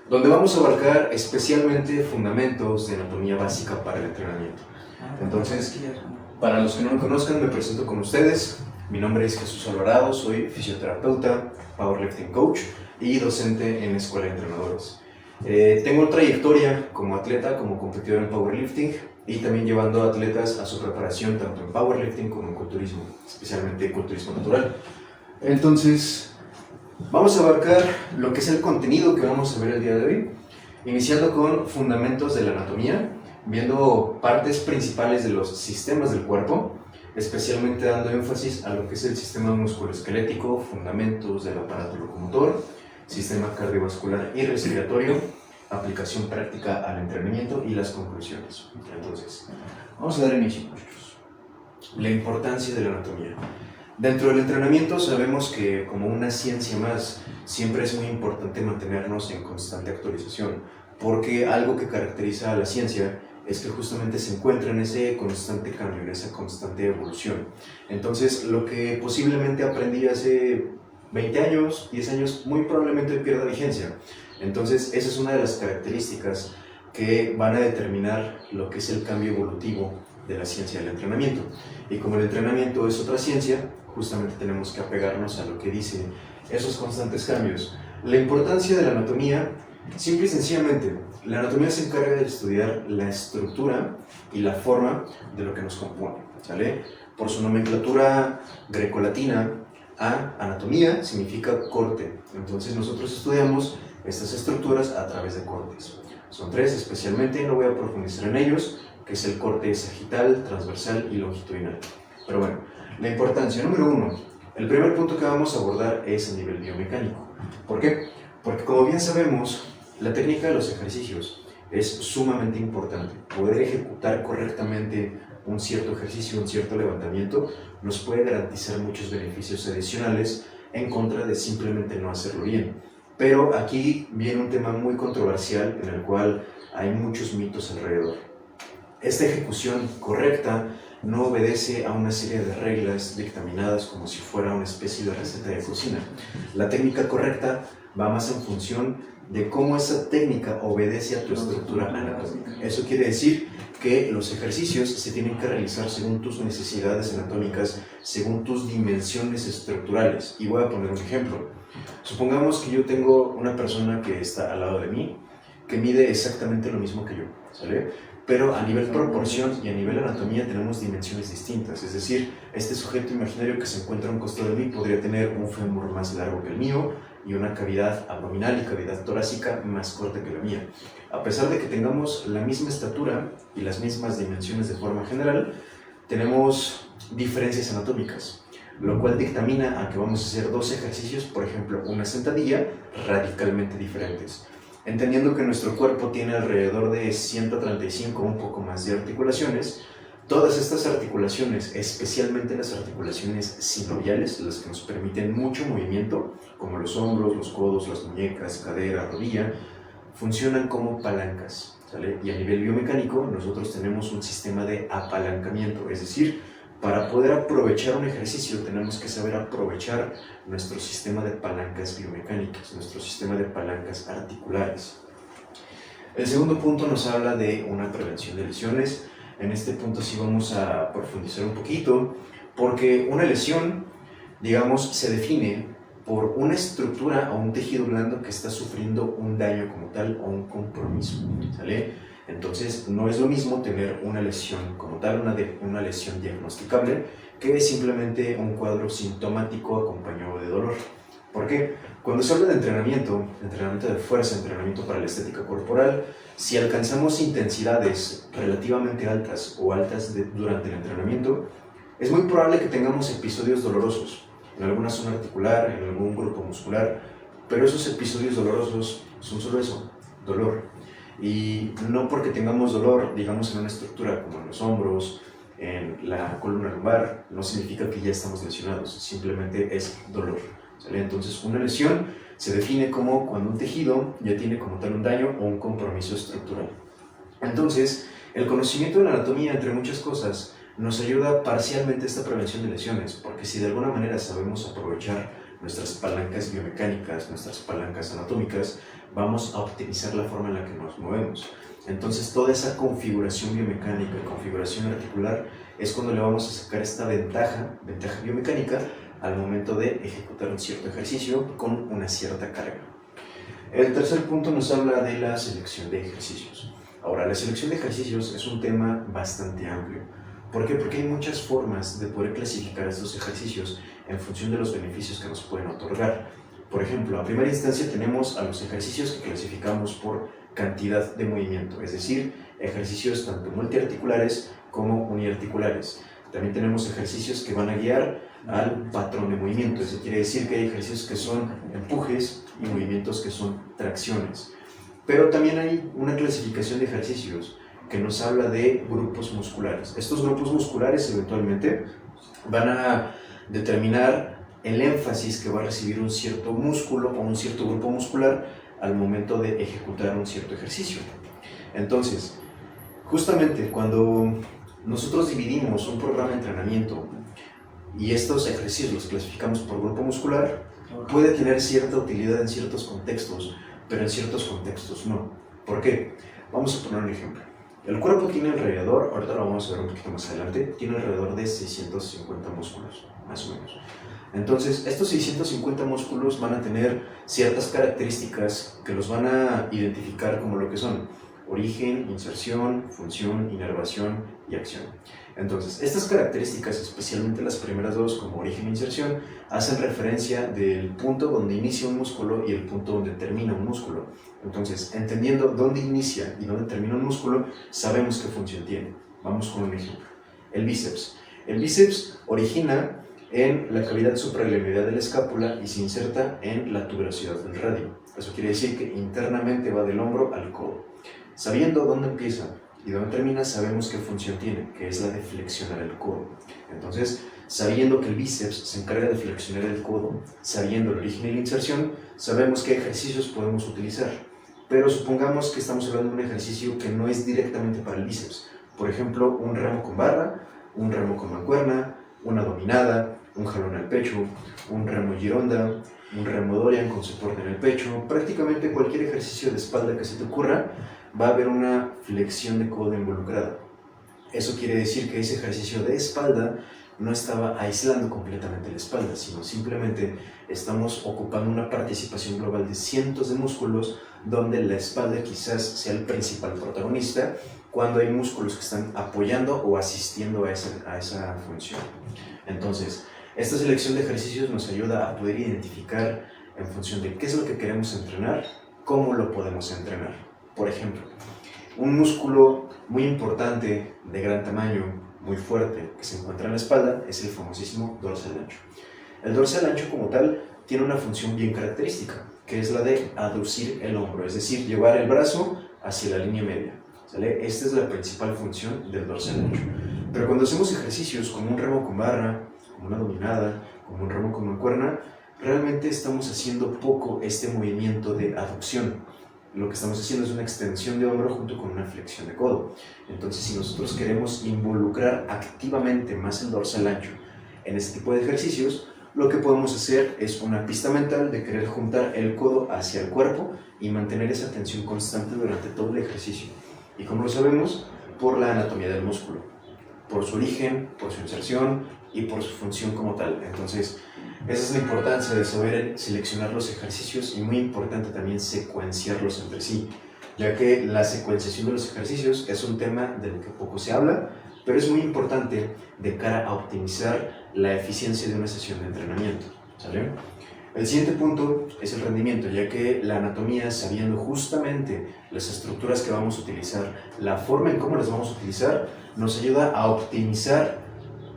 donde vamos a abarcar especialmente fundamentos de anatomía básica para el entrenamiento. Entonces, para los que no me conozcan, me presento con ustedes. Mi nombre es Jesús Alvarado, soy fisioterapeuta, powerlifting coach y docente en Escuela de Entrenadores. Tengo trayectoria como atleta, como competidor en powerlifting y también llevando a atletas a su preparación tanto en powerlifting como en culturismo, especialmente culturismo natural. Entonces, vamos a abarcar lo que es el contenido que vamos a ver el día de hoy, iniciando con fundamentos de la anatomía, viendo partes principales de los sistemas del cuerpo, especialmente dando énfasis a lo que es el sistema musculoesquelético, fundamentos del aparato locomotor, sistema cardiovascular y respiratorio, aplicación práctica al entrenamiento y las conclusiones. Entonces, vamos a dar inicio, muchachos. La importancia de la anatomía. Dentro del entrenamiento sabemos que, como una ciencia más, siempre es muy importante mantenernos en constante actualización, porque algo que caracteriza a la ciencia es que justamente se encuentra en ese constante cambio, en esa constante evolución. Entonces, lo que posiblemente aprendí hace 20 años, 10 años, muy probablemente pierda vigencia. Entonces, esa es una de las características que van a determinar lo que es el cambio evolutivo de la ciencia del entrenamiento. Y como el entrenamiento es otra ciencia, justamente tenemos que apegarnos a lo que dicen esos constantes cambios. La importancia de la anatomía, simple y sencillamente, la anatomía se encarga de estudiar la estructura y la forma de lo que nos compone, ¿sale? Por su nomenclatura grecolatina, anatomía significa corte. Entonces nosotros estudiamos estas estructuras a través de cortes. Son tres especialmente, no voy a profundizar en ellos, que es el corte sagital, transversal y longitudinal. Pero bueno, la importancia número uno, el primer punto que vamos a abordar es el nivel biomecánico. ¿Por qué? Porque como bien sabemos, la técnica de los ejercicios es sumamente importante. Poder ejecutar correctamente un cierto ejercicio, un cierto levantamiento, nos puede garantizar muchos beneficios adicionales en contra de simplemente no hacerlo bien. Pero aquí viene un tema muy controversial en el cual hay muchos mitos alrededor. Esta ejecución correcta no obedece a una serie de reglas dictaminadas como si fuera una especie de receta de cocina. La técnica correcta va más en función de cómo esa técnica obedece a tu estructura anatómica. Eso quiere decir que los ejercicios se tienen que realizar según tus necesidades anatómicas, según tus dimensiones estructurales. Y voy a poner un ejemplo. Supongamos que yo tengo una persona que está al lado de mí, que mide exactamente lo mismo que yo, ¿sale? Pero a nivel proporción y a nivel anatomía tenemos dimensiones distintas. Es decir, este sujeto imaginario que se encuentra a un costado de mí podría tener un fémur más largo que el mío y una cavidad abdominal y cavidad torácica más corta que la mía. A pesar de que tengamos la misma estatura y las mismas dimensiones de forma general, tenemos diferencias anatómicas, lo cual dictamina a que vamos a hacer dos ejercicios, por ejemplo, una sentadilla, radicalmente diferentes. Entendiendo que nuestro cuerpo tiene alrededor de 135 o un poco más de articulaciones, todas estas articulaciones, especialmente las articulaciones sinoviales, las que nos permiten mucho movimiento, como los hombros, los codos, las muñecas, cadera, rodilla, funcionan como palancas, ¿sale? Y a nivel biomecánico nosotros tenemos un sistema de apalancamiento, es decir, para poder aprovechar un ejercicio tenemos que saber aprovechar nuestro sistema de palancas biomecánicas, nuestro sistema de palancas articulares. El segundo punto nos habla de una prevención de lesiones. En este punto sí vamos a profundizar un poquito, porque una lesión, digamos, se define por una estructura o un tejido blando que está sufriendo un daño como tal o un compromiso, ¿sale? Entonces, no es lo mismo tener una lesión como tal, una lesión diagnosticable, que simplemente un cuadro sintomático acompañado de dolor. ¿Por qué? Cuando se habla de entrenamiento de fuerza, entrenamiento para la estética corporal, si alcanzamos intensidades relativamente altas o altas durante el entrenamiento, es muy probable que tengamos episodios dolorosos, en alguna zona articular, en algún grupo muscular, pero esos episodios dolorosos son solo eso, dolor. Y no porque tengamos dolor, digamos, en una estructura como en los hombros, en la columna lumbar, no significa que ya estamos lesionados, simplemente es dolor, ¿sale? Entonces, una lesión se define como cuando un tejido ya tiene como tal un daño o un compromiso estructural. Entonces, el conocimiento de la anatomía, entre muchas cosas, nos ayuda parcialmente a esta prevención de lesiones, porque si de alguna manera sabemos aprovechar nuestras palancas biomecánicas, nuestras palancas anatómicas, vamos a optimizar la forma en la que nos movemos. Entonces toda esa configuración biomecánica, configuración articular, es cuando le vamos a sacar esta ventaja biomecánica al momento de ejecutar un cierto ejercicio con una cierta carga. El tercer punto nos habla de la selección de ejercicios. Ahora, la selección de ejercicios es un tema bastante amplio. ¿Por qué? Porque hay muchas formas de poder clasificar estos ejercicios en función de los beneficios que nos pueden otorgar. Por ejemplo, a primera instancia tenemos a los ejercicios que clasificamos por cantidad de movimiento, es decir, ejercicios tanto multiarticulares como uniarticulares. También tenemos ejercicios que van a guiar al patrón de movimiento, eso quiere decir que hay ejercicios que son empujes y movimientos que son tracciones. Pero también hay una clasificación de ejercicios que nos habla de grupos musculares. Estos grupos musculares eventualmente van a determinar el énfasis que va a recibir un cierto músculo o un cierto grupo muscular al momento de ejecutar un cierto ejercicio. Entonces, justamente cuando nosotros dividimos un programa de entrenamiento y estos ejercicios los clasificamos por grupo muscular, puede tener cierta utilidad en ciertos contextos, pero en ciertos contextos no. ¿Por qué? Vamos a poner un ejemplo. El cuerpo tiene alrededor, ahorita lo vamos a ver un poquito más adelante, tiene alrededor de 650 músculos, más o menos. Entonces, estos 650 músculos van a tener ciertas características que los van a identificar como lo que son origen, inserción, función, inervación y acción. Entonces, estas características, especialmente las primeras dos, como origen e inserción, hacen referencia del punto donde inicia un músculo y el punto donde termina un músculo. Entonces, entendiendo dónde inicia y dónde termina un músculo, sabemos qué función tiene. Vamos con un ejemplo. El bíceps. El bíceps origina en la cavidad supraelioidal de la escápula y se inserta en la tuberosidad del radio. Eso quiere decir que internamente va del hombro al codo. Sabiendo dónde empieza y dónde termina, sabemos qué función tiene, que es la de flexionar el codo. Entonces, sabiendo que el bíceps se encarga de flexionar el codo, sabiendo el origen y la inserción, sabemos qué ejercicios podemos utilizar. Pero supongamos que estamos hablando de un ejercicio que no es directamente para el bíceps. Por ejemplo, un remo con barra, un remo con mancuerna, una dominada, un jalón al pecho, un remo gironda, un remo Dorian con soporte en el pecho. Prácticamente cualquier ejercicio de espalda que se te ocurra va a haber una flexión de codo involucrada. Eso quiere decir que ese ejercicio de espalda no estaba aislando completamente la espalda, sino simplemente estamos ocupando una participación global de cientos de músculos donde la espalda quizás sea el principal protagonista cuando hay músculos que están apoyando o asistiendo a esa función. Entonces, esta selección de ejercicios nos ayuda a poder identificar en función de qué es lo que queremos entrenar, cómo lo podemos entrenar. Por ejemplo, un músculo muy importante, de gran tamaño, muy fuerte, que se encuentra en la espalda, es el famosísimo dorsal ancho. El dorsal ancho como tal tiene una función bien característica, que es la de aducir el hombro, es decir, llevar el brazo hacia la línea media. ¿Sale? Esta es la principal función del dorsal ancho. Pero cuando hacemos ejercicios como un remo con barra, como una dominada, como un remo con mancuerna, realmente estamos haciendo poco este movimiento de aducción. Lo que estamos haciendo es una extensión de hombro junto con una flexión de codo. Entonces, si nosotros queremos involucrar activamente más el dorsal ancho en este tipo de ejercicios, lo que podemos hacer es una pista mental de querer juntar el codo hacia el cuerpo y mantener esa tensión constante durante todo el ejercicio. ¿Y cómo lo sabemos? Por la anatomía del músculo, por su origen, por su inserción y por su función como tal. Entonces, esa es la importancia de saber seleccionar los ejercicios y muy importante también secuenciarlos entre sí, ya que la secuenciación de los ejercicios es un tema del que poco se habla, pero es muy importante de cara a optimizar la eficiencia de una sesión de entrenamiento. ¿Sale? El siguiente punto es el rendimiento, ya que la anatomía, sabiendo justamente las estructuras que vamos a utilizar, la forma en cómo las vamos a utilizar, nos ayuda a optimizar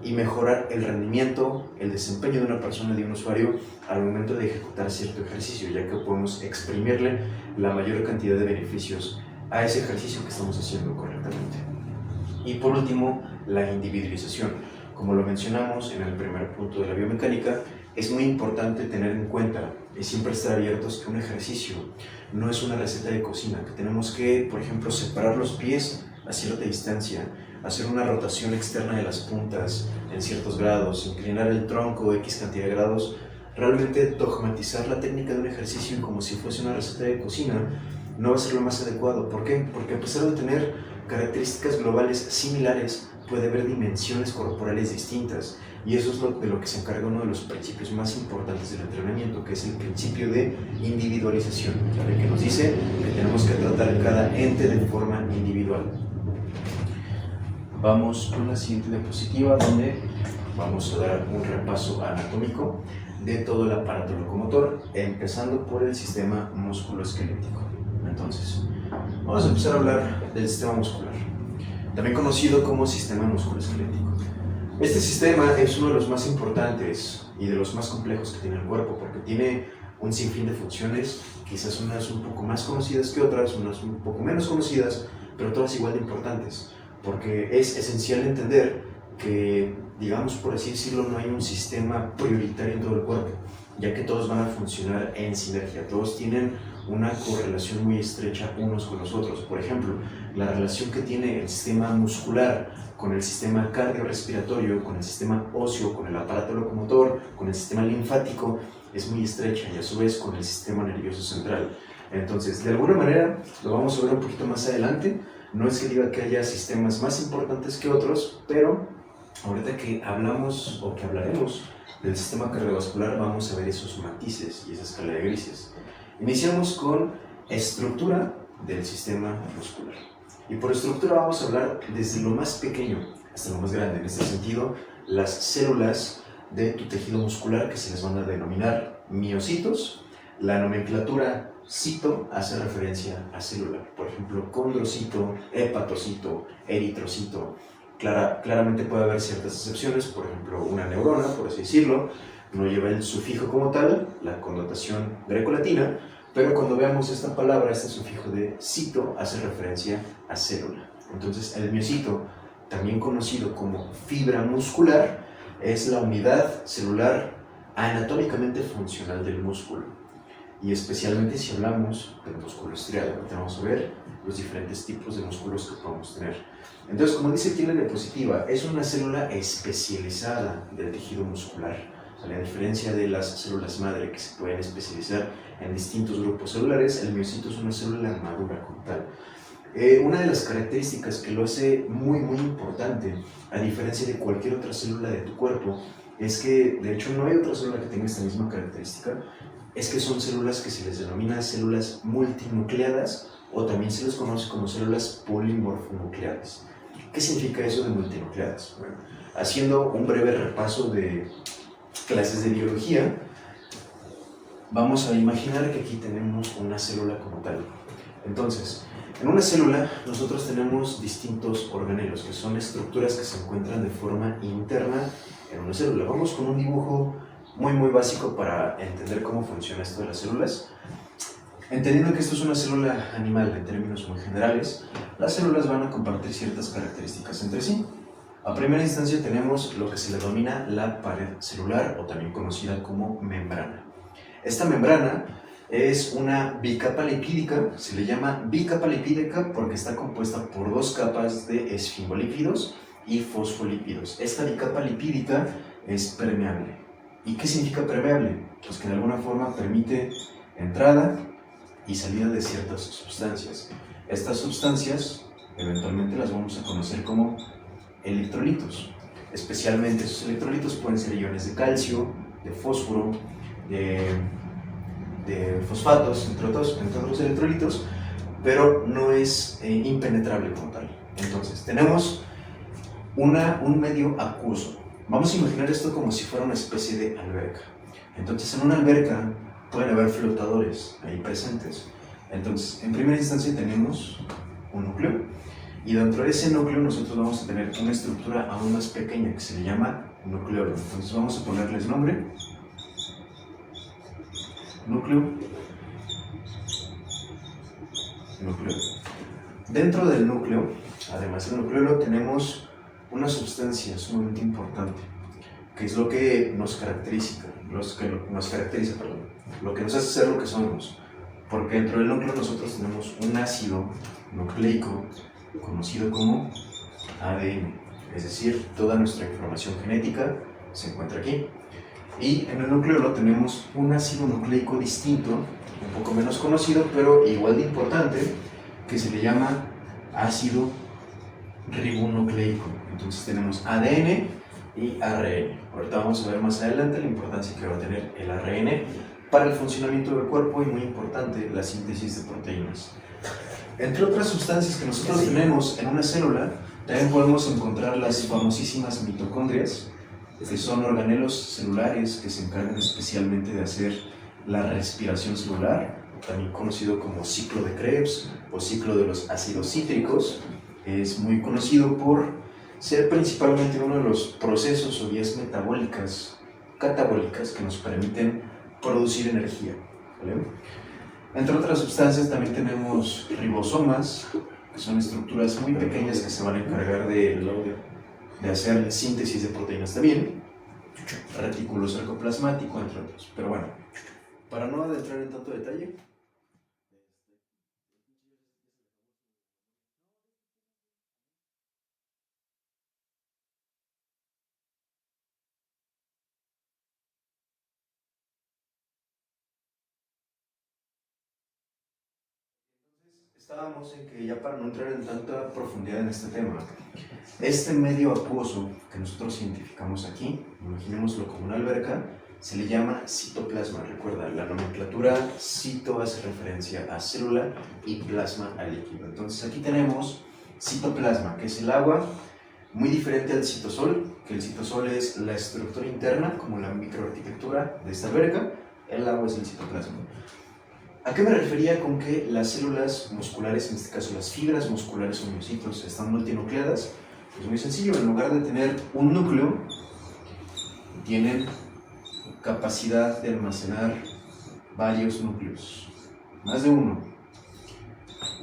y mejorar el rendimiento, el desempeño de una persona, de un usuario, al momento de ejecutar cierto ejercicio, ya que podemos exprimirle la mayor cantidad de beneficios a ese ejercicio que estamos haciendo correctamente. Y por último, la individualización. Como lo mencionamos en el primer punto de la biomecánica, es muy importante tener en cuenta y siempre estar abiertos que un ejercicio no es una receta de cocina, que tenemos que, por ejemplo, separar los pies a cierta distancia, hacer una rotación externa de las puntas en ciertos grados, inclinar el tronco X cantidad de grados. realmente dogmatizar la técnica de un ejercicio como si fuese una receta de cocina no va a ser lo más adecuado. ¿Por qué? Porque a pesar de tener características globales similares, puede haber dimensiones corporales distintas. Y eso es de lo que se encarga uno de los principios más importantes del entrenamiento, que es el principio de individualización, ¿vale? Que nos dice que tenemos que tratar cada ente de forma individual. Vamos con la siguiente diapositiva, donde vamos a dar un repaso anatómico de todo el aparato locomotor, empezando por el sistema musculoesquelético. Entonces, vamos a empezar a hablar del sistema muscular, también conocido como sistema musculoesquelético. Este sistema es uno de los más importantes y de los más complejos que tiene el cuerpo, porque tiene un sinfín de funciones, quizás unas un poco más conocidas que otras, unas un poco menos conocidas, pero todas igual de importantes, porque es esencial entender que, digamos por así decirlo, no hay un sistema prioritario en todo el cuerpo, ya que todos van a funcionar en sinergia, todos tienen una correlación muy estrecha unos con los otros. Por ejemplo, la relación que tiene el sistema muscular con el sistema cardiorrespiratorio, con el sistema óseo, con el aparato locomotor, con el sistema linfático, es muy estrecha, y a su vez con el sistema nervioso central. Entonces, de alguna manera, lo vamos a ver un poquito más adelante, no es que diga que haya sistemas más importantes que otros, pero ahorita que hablamos o que hablaremos del sistema cardiovascular, vamos a ver esos matices y esa escala de grises. Iniciamos con estructura del sistema muscular. Y por estructura vamos a hablar desde lo más pequeño hasta lo más grande. En este sentido, las células de tu tejido muscular, que se les van a denominar miocitos. La nomenclatura cito hace referencia a célula. Por ejemplo, condrocito, hepatocito, eritrocito. Claramente puede haber ciertas excepciones. Por ejemplo, una neurona, por así decirlo, no lleva el sufijo como tal, la connotación grecolatina, pero cuando veamos esta palabra, este sufijo de cito hace referencia a célula. Entonces, el miocito, también conocido como fibra muscular, es la unidad celular anatómicamente funcional del músculo. Y especialmente si hablamos del músculo estriado, ahorita vamos a ver los diferentes tipos de músculos que podemos tener. Entonces, como dice aquí en la diapositiva, es una célula especializada del tejido muscular. A la diferencia de las células madre, que se pueden especializar en distintos grupos celulares, el miocito es una célula madura como tal. Una de las características que lo hace muy importante, a diferencia de cualquier otra célula de tu cuerpo, es que de hecho no hay otra célula que tenga esta misma característica, es que son células que se les denomina células multinucleadas, o también se les conoce como células polimorfonucleadas. ¿Qué significa eso de multinucleadas? Bueno, haciendo un breve repaso de clases de biología, vamos a imaginar que aquí tenemos una célula como tal. Entonces, en una célula nosotros tenemos distintos organelos, que son estructuras que se encuentran de forma interna en una célula. Vamos con un dibujo muy básico para entender cómo funciona esto de las células. Entendiendo que esto es una célula animal en términos muy generales, las células van a compartir ciertas características entre sí. A primera instancia tenemos lo que se le denomina la pared celular, o también conocida como membrana. Esta membrana es una bicapa lipídica, se le llama bicapa lipídica porque está compuesta por dos capas de esfingolípidos y fosfolípidos. Esta bicapa lipídica es permeable. ¿Y qué significa permeable? Pues que de alguna forma permite entrada y salida de ciertas sustancias. Estas sustancias eventualmente las vamos a conocer como electrolitos. Especialmente esos electrolitos pueden ser iones de calcio, de fósforo, de fosfatos, entre otros electrolitos, pero no es impenetrable como tal. Entonces, tenemos un medio acuoso. Vamos a imaginar esto como si fuera una especie de alberca. Entonces, en una alberca pueden haber flotadores ahí presentes. Entonces, en primera instancia tenemos un núcleo, y dentro de ese núcleo nosotros vamos a tener una estructura aún más pequeña que se le llama nucleolo. Entonces vamos a ponerles nombre, núcleo. Dentro del núcleo, además del nucleolo, tenemos una sustancia sumamente importante, que es lo que nos caracteriza, lo que nos hace ser lo que somos. Porque dentro del núcleo nosotros tenemos un ácido nucleico conocido como ADN, es decir, toda nuestra información genética se encuentra aquí. Y en el nucleolo tenemos un ácido nucleico distinto, un poco menos conocido, pero igual de importante, que se le llama ácido ribonucleico. Entonces tenemos ADN y ARN. Ahorita vamos a ver más adelante la importancia que va a tener el ARN para el funcionamiento del cuerpo y, muy importante, la síntesis de proteínas. Entre otras sustancias que nosotros tenemos en una célula, también podemos encontrar las famosísimas mitocondrias, que son organelos celulares que se encargan especialmente de hacer la respiración celular, también conocido como ciclo de Krebs o ciclo de los ácidos cítricos. Es muy conocido por ser principalmente uno de los procesos o vías catabólicas que nos permiten producir energía, ¿vale? Entre otras sustancias también tenemos ribosomas, que son estructuras muy pequeñas que se van a encargar de hacer síntesis de proteínas también, retículo sarcoplasmático, entre otros. Pero bueno, para no adentrar en tanto detalle, estábamos en que, ya para no entrar en tanta profundidad en este tema, este medio acuoso que nosotros identificamos aquí, imaginémoslo como una alberca, se le llama citoplasma. Recuerda, la nomenclatura cito hace referencia a célula y plasma a líquido. Entonces aquí tenemos citoplasma, que es el agua, muy diferente al citosol, que el citosol es la estructura interna, como la microarquitectura de esta alberca. El agua es el citoplasma. ¿A qué me refería con que las células musculares, en este caso las fibras musculares o miocitos, están multinucleadas? Pues muy sencillo, en lugar de tener un núcleo, tienen capacidad de almacenar varios núcleos, más de uno.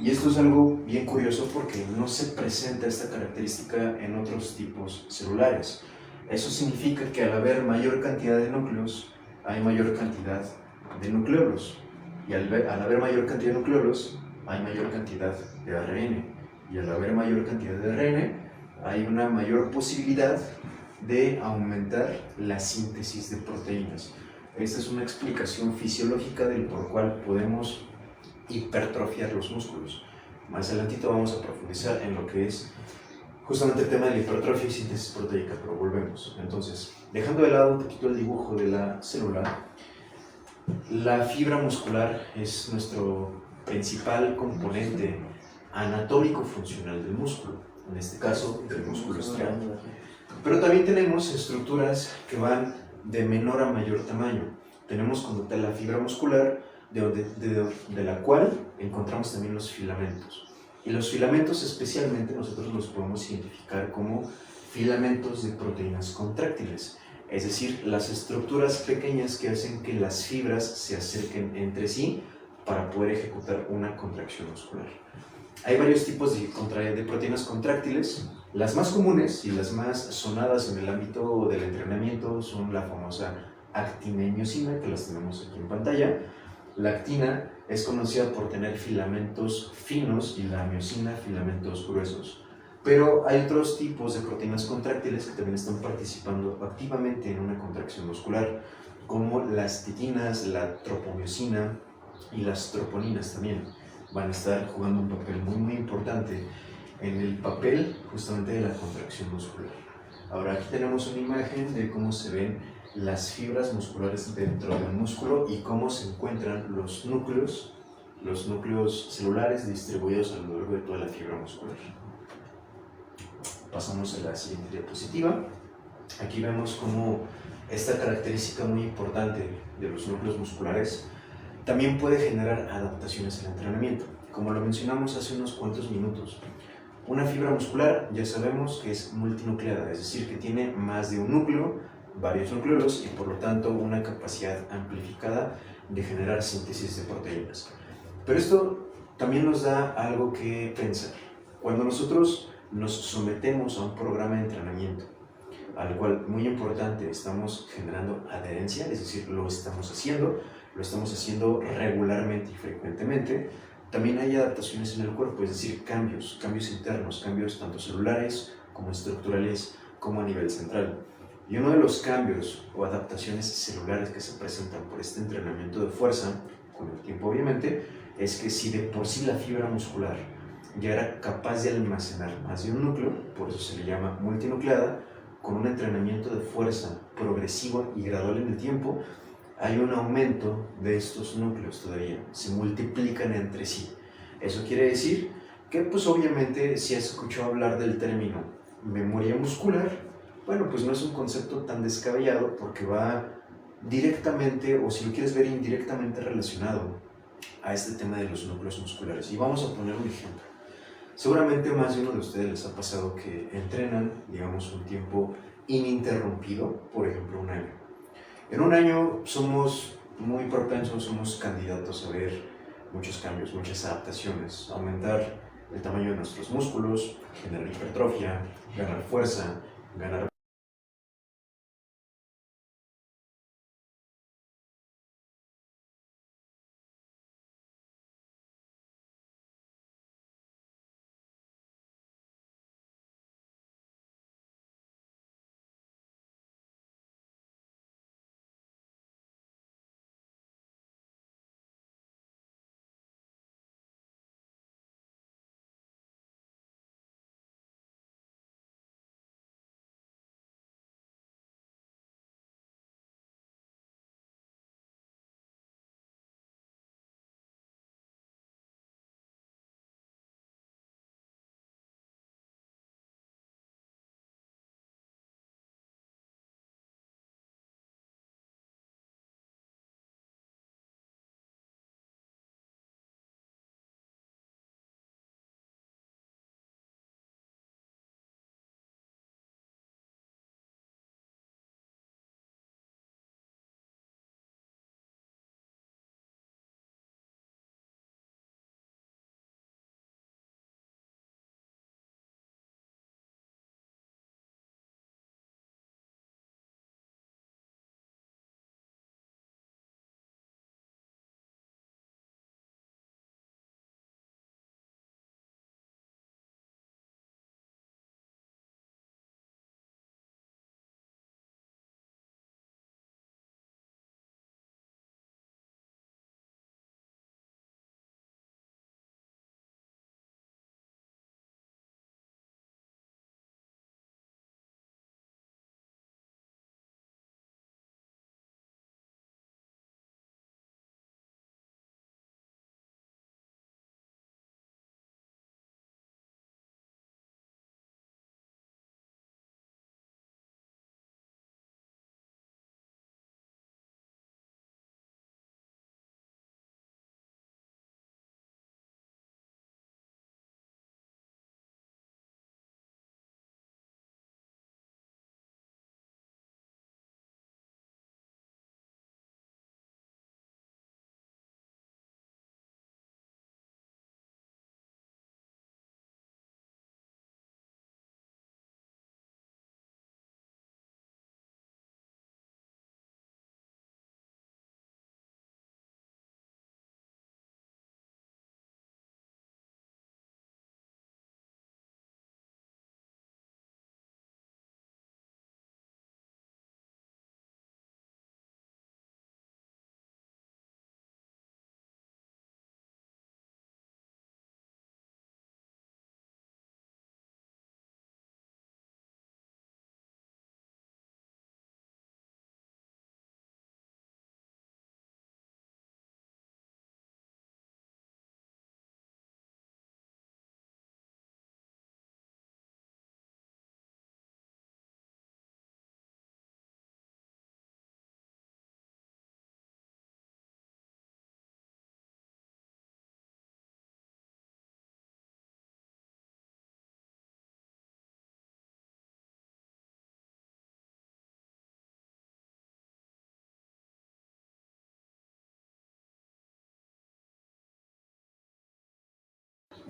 Y esto es algo bien curioso porque no se presenta esta característica en otros tipos celulares. Eso significa que al haber mayor cantidad de núcleos, hay mayor cantidad de nucleolos. Y al haber mayor cantidad de nucleolos, hay mayor cantidad de ARN. Y al haber mayor cantidad de ARN, hay una mayor posibilidad de aumentar la síntesis de proteínas. Esta es una explicación fisiológica del por cual podemos hipertrofiar los músculos. Más adelantito vamos a profundizar en lo que es justamente el tema de la hipertrofia y síntesis proteica, pero volvemos. Entonces, dejando de lado un poquito el dibujo de la célula, la fibra muscular es nuestro principal componente anatómico funcional del músculo, en este caso del músculo estriado. Pero también tenemos estructuras que van de menor a mayor tamaño. Tenemos como tal la fibra muscular, de la cual encontramos también los filamentos. Y los filamentos especialmente nosotros los podemos identificar como filamentos de proteínas contráctiles, es decir, las estructuras pequeñas que hacen que las fibras se acerquen entre sí para poder ejecutar una contracción muscular. Hay varios tipos de proteínas contráctiles. Las más comunes y las más sonadas en el ámbito del entrenamiento son la famosa actina y miosina, que las tenemos aquí en pantalla. La actina es conocida por tener filamentos finos y la miosina filamentos gruesos. Pero hay otros tipos de proteínas contráctiles que también están participando activamente en una contracción muscular, como las titinas, la tropomiosina y las troponinas también. Van a estar jugando un papel muy importante en el papel justamente de la contracción muscular. Ahora aquí tenemos una imagen de cómo se ven las fibras musculares dentro del músculo y cómo se encuentran los núcleos celulares distribuidos a lo largo de toda la fibra muscular. Pasamos a la siguiente diapositiva. Aquí vemos cómo esta característica muy importante de los núcleos musculares también puede generar adaptaciones al entrenamiento. Como lo mencionamos hace unos cuantos minutos, una fibra muscular ya sabemos que es multinucleada, es decir, que tiene más de un núcleo, varios nucleolos y por lo tanto una capacidad amplificada de generar síntesis de proteínas. Pero esto también nos da algo que pensar. Cuando nosotros nos sometemos a un programa de entrenamiento al cual, muy importante, estamos generando adherencia, es decir, lo estamos haciendo regularmente y frecuentemente, también hay adaptaciones en el cuerpo, es decir, cambios internos, cambios tanto celulares como estructurales como a nivel central. Y uno de los cambios o adaptaciones celulares que se presentan por este entrenamiento de fuerza, con el tiempo obviamente, es que si de por sí la fibra muscular ya era capaz de almacenar más de un núcleo, por eso se le llama multinucleada, con un entrenamiento de fuerza progresivo y gradual en el tiempo, hay un aumento de estos núcleos todavía, se multiplican entre sí. Eso quiere decir que pues obviamente si has escuchado hablar del término memoria muscular, bueno, pues no es un concepto tan descabellado porque va directamente, o si lo quieres ver indirectamente relacionado a este tema de los núcleos musculares. Y vamos a poner un ejemplo. Seguramente más de uno de ustedes les ha pasado que entrenan, digamos, un tiempo ininterrumpido, por ejemplo, un año. En un año somos muy propensos, somos candidatos a ver muchos cambios, muchas adaptaciones, aumentar el tamaño de nuestros músculos, generar hipertrofia, ganar fuerza, ganar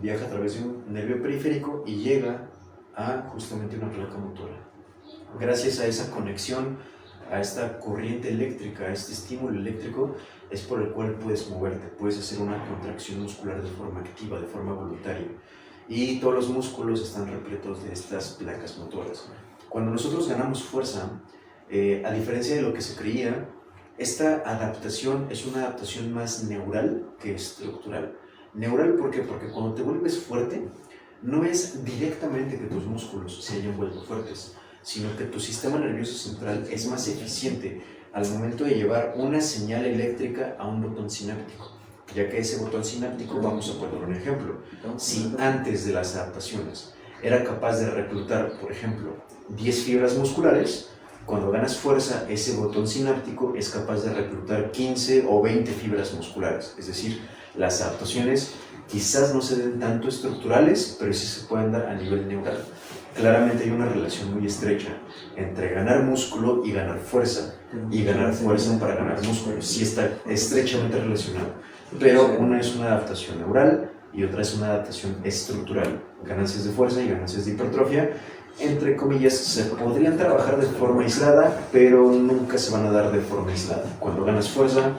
viaja a través de un nervio periférico y llega a justamente una placa motora. Gracias a esa conexión, a esta corriente eléctrica, a este estímulo eléctrico, es por el cual puedes moverte, puedes hacer una contracción muscular de forma activa, de forma voluntaria. Y todos los músculos están repletos de estas placas motoras. Cuando nosotros ganamos fuerza, A diferencia de lo que se creía, esta adaptación es una adaptación más neural que estructural. Neural, ¿por qué? Porque cuando te vuelves fuerte, no es directamente que tus músculos se hayan vuelto fuertes, sino que tu sistema nervioso central es más eficiente al momento de llevar una señal eléctrica a un botón sináptico, ya que ese botón sináptico, vamos a poner un ejemplo, si antes de las adaptaciones era capaz de reclutar, por ejemplo, 10 fibras musculares, cuando ganas fuerza, ese botón sináptico es capaz de reclutar 15 o 20 fibras musculares. Es decir, las adaptaciones quizás no se den tanto estructurales, pero sí se pueden dar a nivel neural. Claramente hay una relación muy estrecha entre ganar músculo y ganar fuerza para ganar músculo. Sí está estrechamente relacionado, pero una es una adaptación neural y otra es una adaptación estructural. Ganancias de fuerza y ganancias de hipertrofia, entre comillas, se podrían trabajar de forma aislada, pero nunca se van a dar de forma aislada. Cuando ganas fuerza,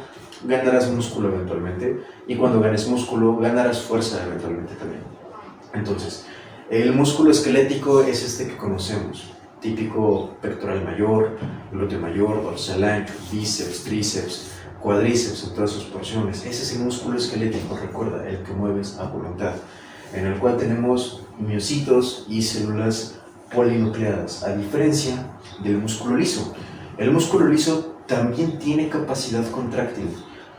ganarás músculo eventualmente, y cuando ganes músculo, ganarás fuerza eventualmente también. Entonces, el músculo esquelético es este que conocemos, típico pectoral mayor, glúteo mayor, dorsal ancho, bíceps, tríceps, cuádriceps en todas sus porciones. Ese es el músculo esquelético, recuerda, el que mueves a voluntad, en el cual tenemos miocitos y células polinucleadas, a diferencia del músculo liso. El músculo liso también tiene capacidad contráctil,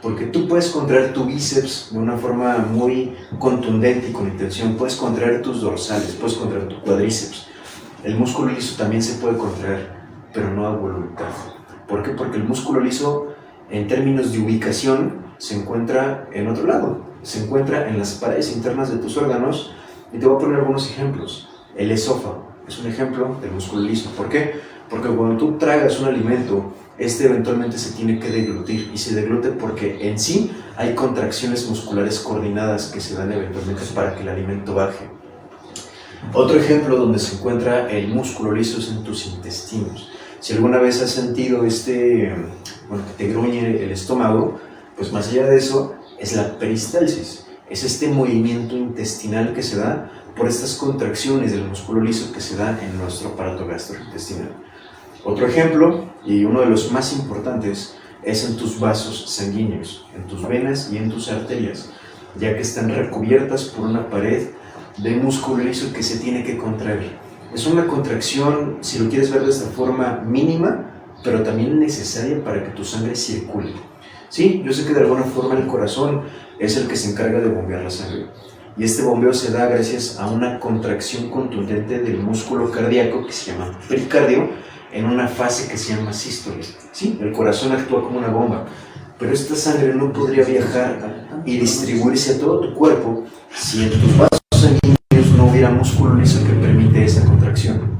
porque tú puedes contraer tu bíceps de una forma muy contundente y con intención, puedes contraer tus dorsales, puedes contraer tu cuádriceps. El músculo liso también se puede contraer, pero no a voluntad. ¿Por qué? Porque el músculo liso, en términos de ubicación, se encuentra en otro lado, se encuentra en las paredes internas de tus órganos, y te voy a poner algunos ejemplos. El esófago es un ejemplo del músculo liso. ¿Por qué? Porque cuando tú tragas un alimento, este eventualmente se tiene que deglutir, y se deglute porque en sí hay contracciones musculares coordinadas que se dan eventualmente para que el alimento baje. Otro ejemplo donde se encuentra el músculo liso es en tus intestinos. Si alguna vez has sentido que te gruñe el estómago, pues más allá de eso es la peristalsis. Es este movimiento intestinal que se da por estas contracciones del músculo liso que se da en nuestro aparato gastrointestinal. Otro ejemplo, y uno de los más importantes, es en tus vasos sanguíneos, en tus venas y en tus arterias, ya que están recubiertas por una pared de músculo liso que se tiene que contraer. Es una contracción, si lo quieres ver de esta forma, mínima, pero también necesaria para que tu sangre circule. Sí, yo sé que de alguna forma el corazón es el que se encarga de bombear la sangre, y este bombeo se da gracias a una contracción contundente del músculo cardíaco que se llama pericardio en una fase que se llama sístole. Sí, el corazón actúa como una bomba, pero esta sangre no podría viajar y distribuirse a todo tu cuerpo si en tus vasos sanguíneos no hubiera músculo liso que permite esa contracción.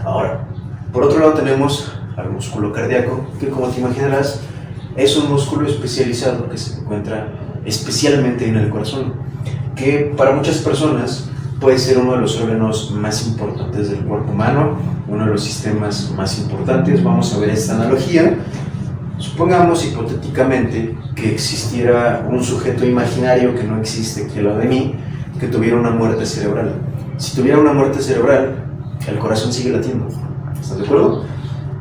Ahora, por otro lado tenemos al músculo cardíaco, que como te imaginarás es un músculo especializado que se encuentra especialmente en el corazón, que para muchas personas puede ser uno de los órganos más importantes del cuerpo humano, uno de los sistemas más importantes. Vamos a ver esta analogía. Supongamos hipotéticamente que existiera un sujeto imaginario que no existe aquí al lado de mí, que tuviera una muerte cerebral. Si tuviera una muerte cerebral, el corazón sigue latiendo, ¿estás de acuerdo?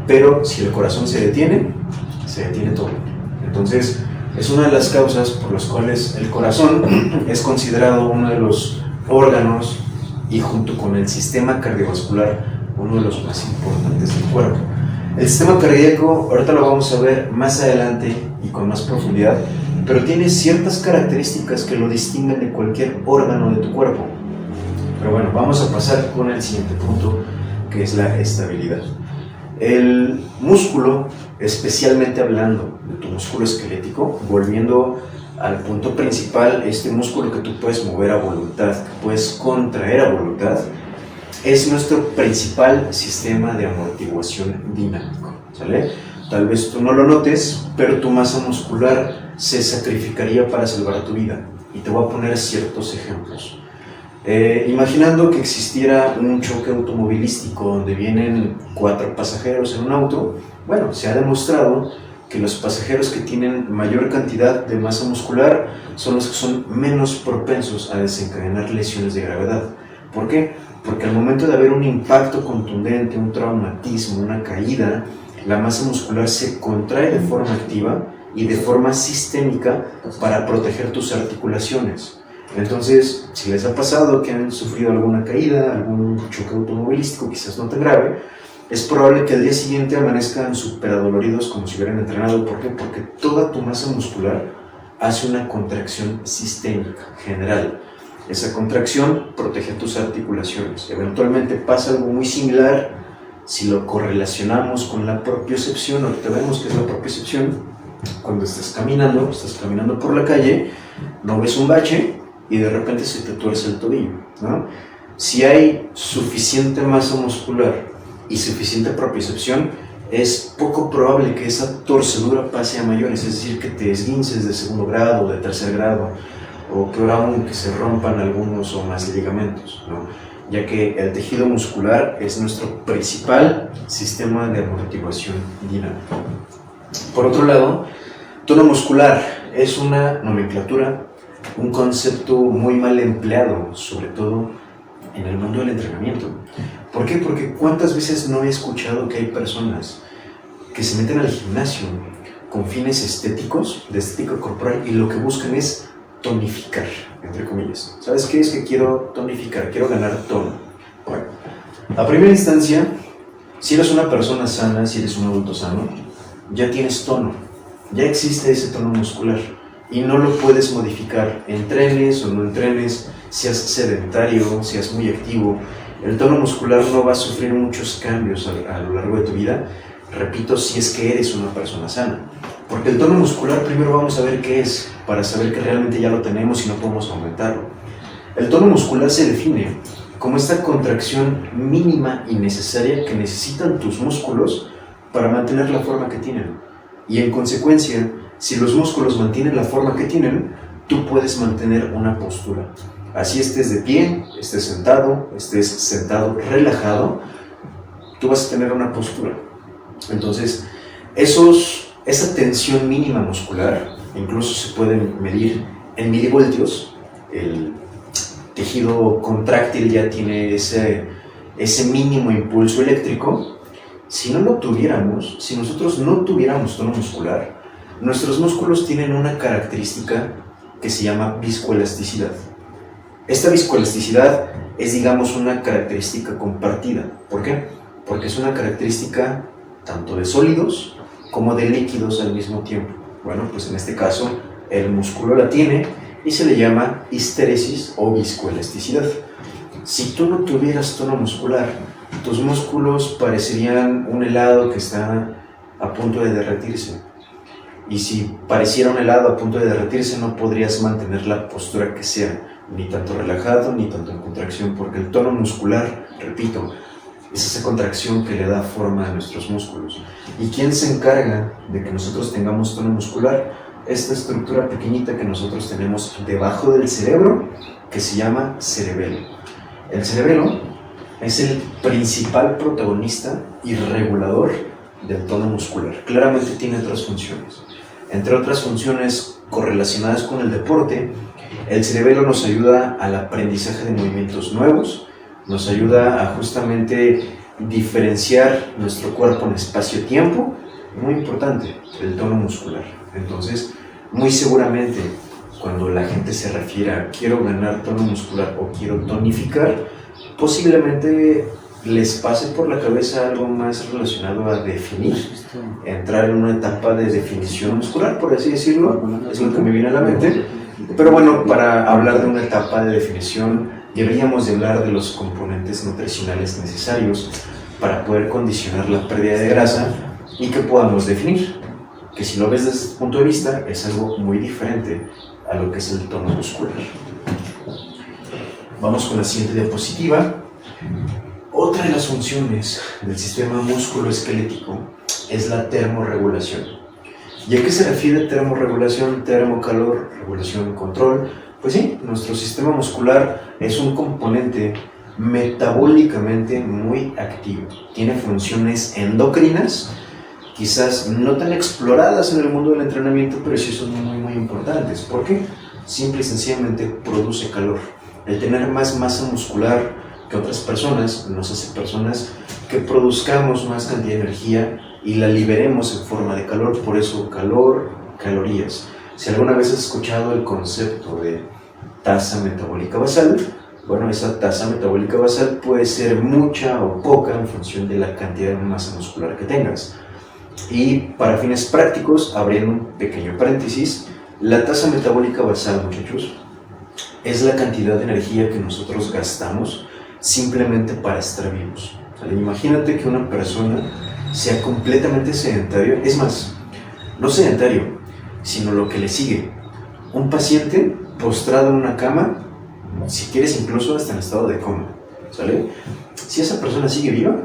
Pero si el corazón se detiene todo. Entonces, es una de las causas por las cuales el corazón es considerado uno de los órganos, y junto con el sistema cardiovascular, uno de los más importantes del cuerpo. El sistema cardíaco, ahorita lo vamos a ver más adelante y con más profundidad, pero tiene ciertas características que lo distinguen de cualquier órgano de tu cuerpo. Pero bueno, vamos a pasar con el siguiente punto, que es la estabilidad. El músculo, especialmente hablando de tu músculo esquelético, volviendo al punto principal, este músculo que tú puedes mover a voluntad, que puedes contraer a voluntad, es nuestro principal sistema de amortiguación dinámico, ¿sale? Tal vez tú no lo notes, pero tu masa muscular se sacrificaría para salvar tu vida. Y te voy a poner ciertos ejemplos. Imaginando que existiera un choque automovilístico donde vienen 4 pasajeros en un auto, bueno, se ha demostrado que los pasajeros que tienen mayor cantidad de masa muscular son los que son menos propensos a desencadenar lesiones de gravedad. ¿Por qué? Porque al momento de haber un impacto contundente, un traumatismo, una caída, la masa muscular se contrae de forma activa y de forma sistémica para proteger tus articulaciones. Entonces, si les ha pasado que han sufrido alguna caída, algún choque automovilístico, quizás no tan grave, es probable que al día siguiente amanezcan súper adoloridos como si hubieran entrenado. ¿Por qué? Porque toda tu masa muscular hace una contracción sistémica, general. Esa contracción protege tus articulaciones. Eventualmente pasa algo muy similar si lo correlacionamos con la propiocepción. Ahorita vemos qué es la propiocepción. Cuando estás caminando por la calle, no ves un bache y de repente se te tuerce el tobillo, ¿no? Si hay suficiente masa muscular y suficiente propiocepción, es poco probable que esa torcedura pase a mayores, es decir, que te esguinces de segundo grado o de tercer grado, o peor aún, que se rompan algunos o más ligamentos, ¿no? Ya que el tejido muscular es nuestro principal sistema de amortiguación dinámica. Por otro lado, tono muscular es una nomenclatura, un concepto muy mal empleado, sobre todo en el mundo del entrenamiento. ¿Por qué? Porque ¿cuántas veces no he escuchado que hay personas que se meten al gimnasio con fines estéticos, de estética corporal, y lo que buscan es tonificar, entre comillas? ¿Sabes qué es que quiero tonificar? Quiero ganar tono. Bueno, a primera instancia, si eres una persona sana, si eres un adulto sano, ya tienes tono, ya existe ese tono muscular y no lo puedes modificar. Entrenes o no entrenes, seas sedentario, seas muy activo, el tono muscular no va a sufrir muchos cambios a lo largo de tu vida. Repito, si es que eres una persona sana. Porque el tono muscular primero vamos a ver qué es, para saber que realmente ya lo tenemos y no podemos aumentarlo. El tono muscular se define como esta contracción mínima y necesaria que necesitan tus músculos para mantener la forma que tienen. Y en consecuencia, si los músculos mantienen la forma que tienen, tú puedes mantener una postura. Así estés de pie, estés sentado relajado, tú vas a tener una postura. Entonces, esa tensión mínima muscular, incluso se pueden medir en milivoltios. El tejido contráctil ya tiene ese mínimo impulso eléctrico. Si no lo tuviéramos, si nosotros no tuviéramos tono muscular, nuestros músculos tienen una característica que se llama viscoelasticidad. Esta viscoelasticidad es, digamos, una característica compartida. ¿Por qué? Porque es una característica tanto de sólidos como de líquidos al mismo tiempo. Bueno, pues en este caso el músculo la tiene y se le llama histeresis o viscoelasticidad. Si tú no tuvieras tono muscular, tus músculos parecerían un helado que está a punto de derretirse. Y si pareciera un helado a punto de derretirse, no podrías mantener la postura que sea, ni tanto relajado, ni tanto en contracción, porque el tono muscular, repito, es esa contracción que le da forma a nuestros músculos. ¿Y quién se encarga de que nosotros tengamos tono muscular? Esta estructura pequeñita que nosotros tenemos debajo del cerebro, que se llama cerebelo. El cerebelo es el principal protagonista y regulador del tono muscular. Claramente tiene otras funciones. Entre otras funciones correlacionadas con el deporte, el cerebelo nos ayuda al aprendizaje de movimientos nuevos, nos ayuda a justamente diferenciar nuestro cuerpo en espacio-tiempo. Muy importante, el tono muscular. Entonces, muy seguramente, cuando la gente se refiere a quiero ganar tono muscular o quiero tonificar, posiblemente les pase por la cabeza algo más relacionado a definir, entrar en una etapa de definición muscular, por así decirlo, es lo que me viene a la mente. Pero bueno, para hablar de una etapa de definición, deberíamos de hablar de los componentes nutricionales necesarios para poder condicionar la pérdida de grasa y que podamos definir, que si lo ves desde este punto de vista, es algo muy diferente a lo que es el tono muscular. Vamos con la siguiente diapositiva. Otra de las funciones del sistema músculo-esquelético es la termorregulación. ¿Y a qué se refiere termorregulación? Termocalor, regulación, control. Pues sí, nuestro sistema muscular es un componente metabólicamente muy activo. Tiene funciones endocrinas, quizás no tan exploradas en el mundo del entrenamiento, pero sí son muy importantes. ¿Por qué? Simple y sencillamente produce calor. El tener más masa muscular que otras personas, nos hace personas que produzcamos más cantidad de energía y la liberemos en forma de calor. Por eso calor, calorías. Si alguna vez has escuchado el concepto de tasa metabólica basal, bueno, esa tasa metabólica basal puede ser mucha o poca en función de la cantidad de masa muscular que tengas. Y para fines prácticos, abriendo un pequeño paréntesis, la tasa metabólica basal, muchachos, es la cantidad de energía que nosotros gastamos simplemente para estar vivos. ¿Sale? Imagínate que una persona sea completamente sedentario, es más, no sedentario, sino lo que le sigue. Un paciente postrado en una cama, si quieres incluso hasta en estado de coma, ¿sale? Si esa persona sigue viva,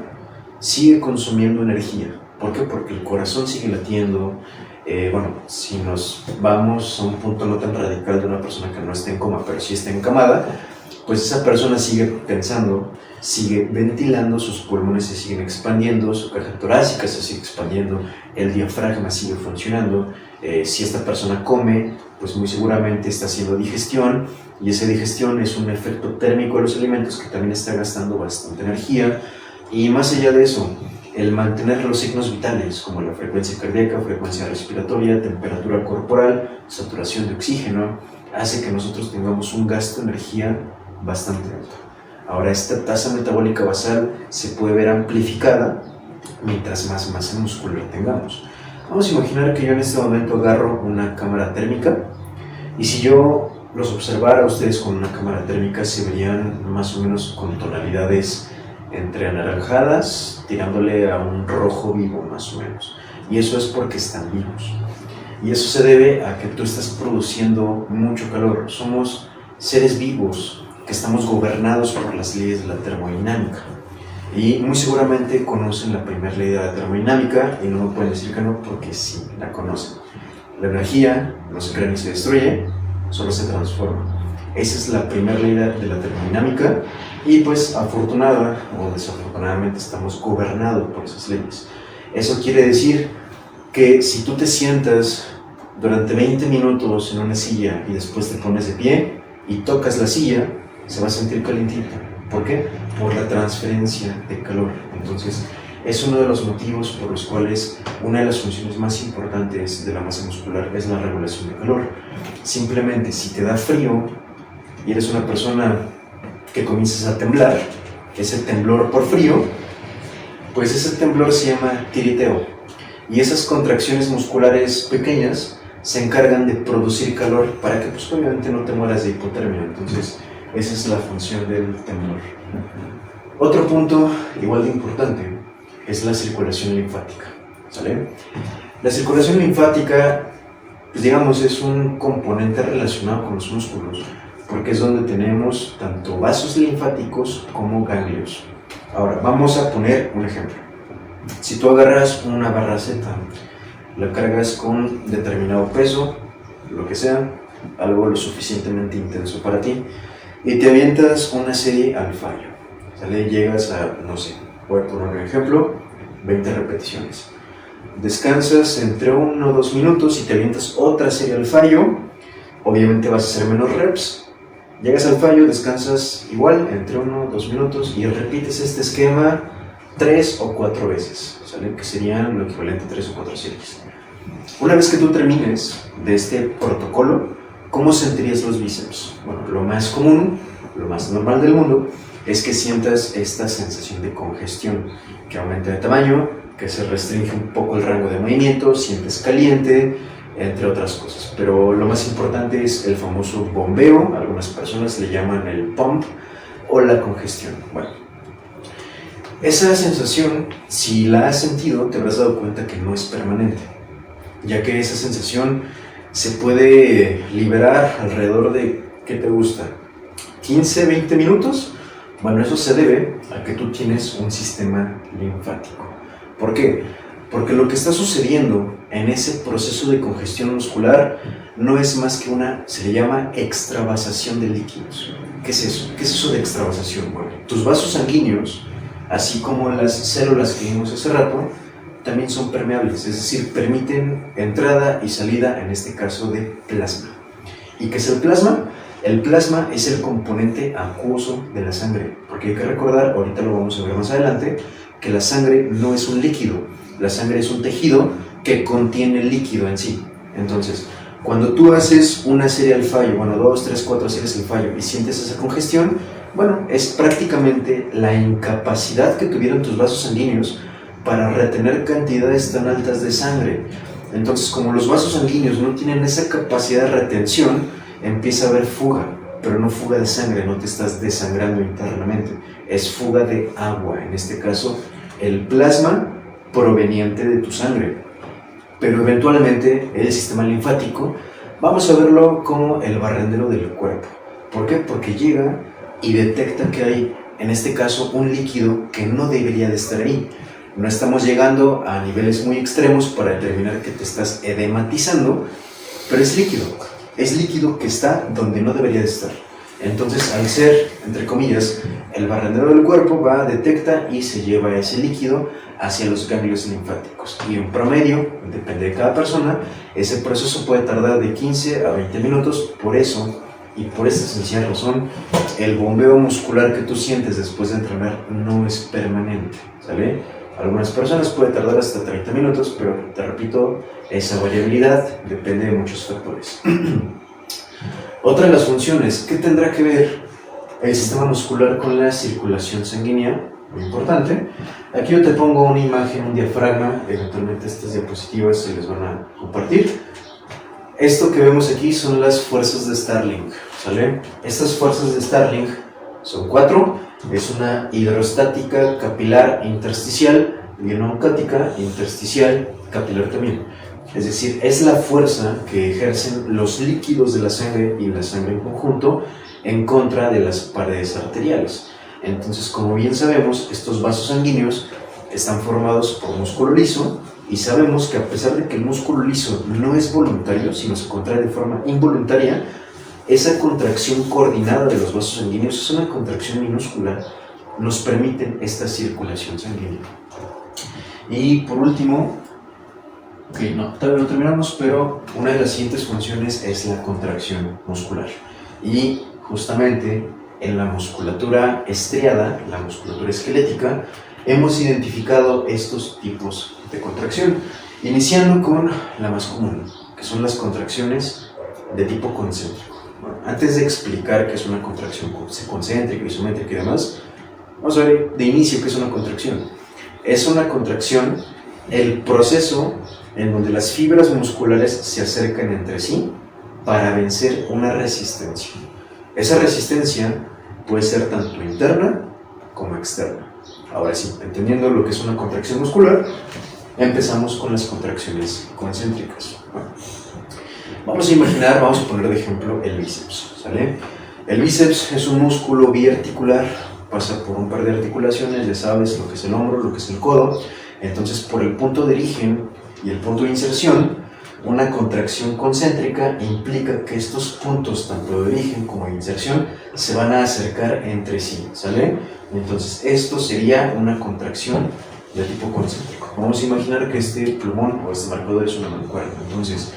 sigue consumiendo energía. ¿Por qué? Porque el corazón sigue latiendo. Bueno, si nos vamos a un punto no tan radical de una persona que no está en coma, pero sí está encamada, pues esa persona sigue pensando, sigue ventilando, sus pulmones se siguen expandiendo, su caja torácica se sigue expandiendo, el diafragma sigue funcionando. Si esta persona come, pues muy seguramente está haciendo digestión, y esa digestión es un efecto térmico de los alimentos que también está gastando bastante energía. Y más allá de eso, el mantener los signos vitales como la frecuencia cardíaca, frecuencia respiratoria, temperatura corporal, saturación de oxígeno, hace que nosotros tengamos un gasto de energía bastante alto. Ahora, esta tasa metabólica basal se puede ver amplificada mientras más masa muscular tengamos. Vamos a imaginar que yo en este momento agarro una cámara térmica, y si yo los observara a ustedes con una cámara térmica, se verían más o menos con tonalidades entre anaranjadas, tirándole a un rojo vivo más o menos. Y eso es porque están vivos. Y eso se debe a que tú estás produciendo mucho calor. Somos seres vivos que estamos gobernados por las leyes de la termodinámica. Y muy seguramente conocen la primera ley de la termodinámica, y no me pueden decir que no, porque sí, la conocen. La energía no se crea ni se destruye, solo se transforma. Esa es la primera ley de la termodinámica, y pues afortunada o desafortunadamente estamos gobernados por esas leyes. Eso quiere decir que si tú te sientas durante 20 minutos en una silla y después te pones de pie y tocas la silla, se va a sentir calientita. ¿Por qué? Por la transferencia de calor. Entonces, es uno de los motivos por los cuales una de las funciones más importantes de la masa muscular es la regulación de calor. Simplemente, si te da frío y eres una persona que comienzas a temblar, ese temblor por frío, pues ese temblor se llama tiriteo. Y esas contracciones musculares pequeñas se encargan de producir calor para que, pues, obviamente no te mueras de hipotermia. Entonces, esa es la función del temblor. Otro punto igual de importante es la circulación linfática, ¿sale? La circulación linfática, pues digamos, es un componente relacionado con los músculos, porque es donde tenemos tanto vasos linfáticos como ganglios. Ahora, vamos a poner un ejemplo. Si tú agarras una barra Z, la cargas con determinado peso, lo que sea, algo lo suficientemente intenso para ti, y te avientas una serie al fallo, ¿sale? Llegas a, no sé, voy a poner un ejemplo, 20 repeticiones. Descansas entre 1 o 2 minutos y te avientas otra serie al fallo. Obviamente vas a hacer menos reps. Llegas al fallo, descansas igual entre 1 o 2 minutos y repites este esquema 3 o 4 veces, ¿sale? Que serían lo equivalente a 3 o 4 series. Una vez que tú termines de este protocolo, ¿cómo sentirías los bíceps? Bueno, lo más común, lo más normal del mundo, es que sientas esta sensación de congestión, que aumenta de tamaño, que se restringe un poco el rango de movimiento, sientes caliente, entre otras cosas. Pero lo más importante es el famoso bombeo, algunas personas le llaman el pump, o la congestión. Bueno, esa sensación, si la has sentido, te habrás dado cuenta que no es permanente, ya que esa sensación se puede liberar alrededor de, ¿qué te gusta? 15, 20 minutos. Bueno, eso se debe a que tú tienes un sistema linfático. ¿Por qué? Porque lo que está sucediendo en ese proceso de congestión muscular no es más que se le llama extravasación de líquidos. ¿Qué es eso? ¿Qué es eso de extravasación? Bueno, tus vasos sanguíneos, así como las células que vimos hace rato, también son permeables, es decir, permiten entrada y salida, en este caso, de plasma. ¿Y qué es el plasma? El plasma es el componente acuoso de la sangre, porque hay que recordar, ahorita lo vamos a ver más adelante, que la sangre no es un líquido, la sangre es un tejido que contiene líquido en sí. Entonces, cuando tú haces una serie al fallo, bueno, 2, 3, 4 series al fallo y sientes esa congestión, bueno, es prácticamente la incapacidad que tuvieron tus vasos sanguíneos para retener cantidades tan altas de sangre. Entonces, como los vasos sanguíneos no tienen esa capacidad de retención, empieza a haber fuga, pero no fuga de sangre, no te estás desangrando internamente, es fuga de agua, en este caso, el plasma proveniente de tu sangre. Pero eventualmente el sistema linfático, vamos a verlo como el barrendero del cuerpo. ¿Por qué? Porque llega y detecta que hay, en este caso, un líquido que no debería de estar ahí. No estamos llegando a niveles muy extremos para determinar que te estás edematizando, pero es líquido que está donde no debería de estar. Entonces, al ser, entre comillas, el barrendero del cuerpo, va, detecta y se lleva ese líquido hacia los ganglios linfáticos. Y en promedio, depende de cada persona, ese proceso puede tardar de 15 a 20 minutos. Por eso, y por esta sencilla razón, el bombeo muscular que tú sientes después de entrenar no es permanente, ¿sale? Algunas personas puede tardar hasta 30 minutos, pero te repito, esa variabilidad depende de muchos factores. Otra de las funciones, ¿qué tendrá que ver el sistema muscular con la circulación sanguínea? Muy importante. Aquí yo te pongo una imagen, un diafragma, eventualmente estas diapositivas se les van a compartir. Esto que vemos aquí son las fuerzas de Starling, ¿sale? Estas fuerzas de Starling son 4. Es una hidrostática, capilar, intersticial, lienoncática, intersticial, capilar también. Es decir, es la fuerza que ejercen los líquidos de la sangre y la sangre en conjunto en contra de las paredes arteriales. Entonces, como bien sabemos, estos vasos sanguíneos están formados por músculo liso y sabemos que a pesar de que el músculo liso no es voluntario, sino se contrae de forma involuntaria, esa contracción coordinada de los vasos sanguíneos es una contracción minúscula, nos permiten esta circulación sanguínea. Y por último, todavía no terminamos, pero una de las siguientes funciones es la contracción muscular. Y justamente en la musculatura estriada, la musculatura esquelética, hemos identificado estos tipos de contracción, iniciando con la más común, que son las contracciones de tipo concéntrico. Bueno, antes de explicar qué es una contracción concéntrica, isométrica y demás, vamos a ver de inicio qué es una contracción. Es una contracción el proceso en donde las fibras musculares se acercan entre sí para vencer una resistencia. Esa resistencia puede ser tanto interna como externa. Ahora sí, entendiendo lo que es una contracción muscular, empezamos con las contracciones concéntricas. Bueno, vamos a poner de ejemplo el bíceps, ¿sale? El bíceps es un músculo biarticular, pasa por un par de articulaciones, ya sabes lo que es el hombro, lo que es el codo. Entonces, por el punto de origen y el punto de inserción, una contracción concéntrica implica que estos puntos, tanto de origen como de inserción, se van a acercar entre sí, ¿sale? Entonces, esto sería una contracción de tipo concéntrico. Vamos a imaginar que este plumón o este marcador es una mancuerna. Entonces,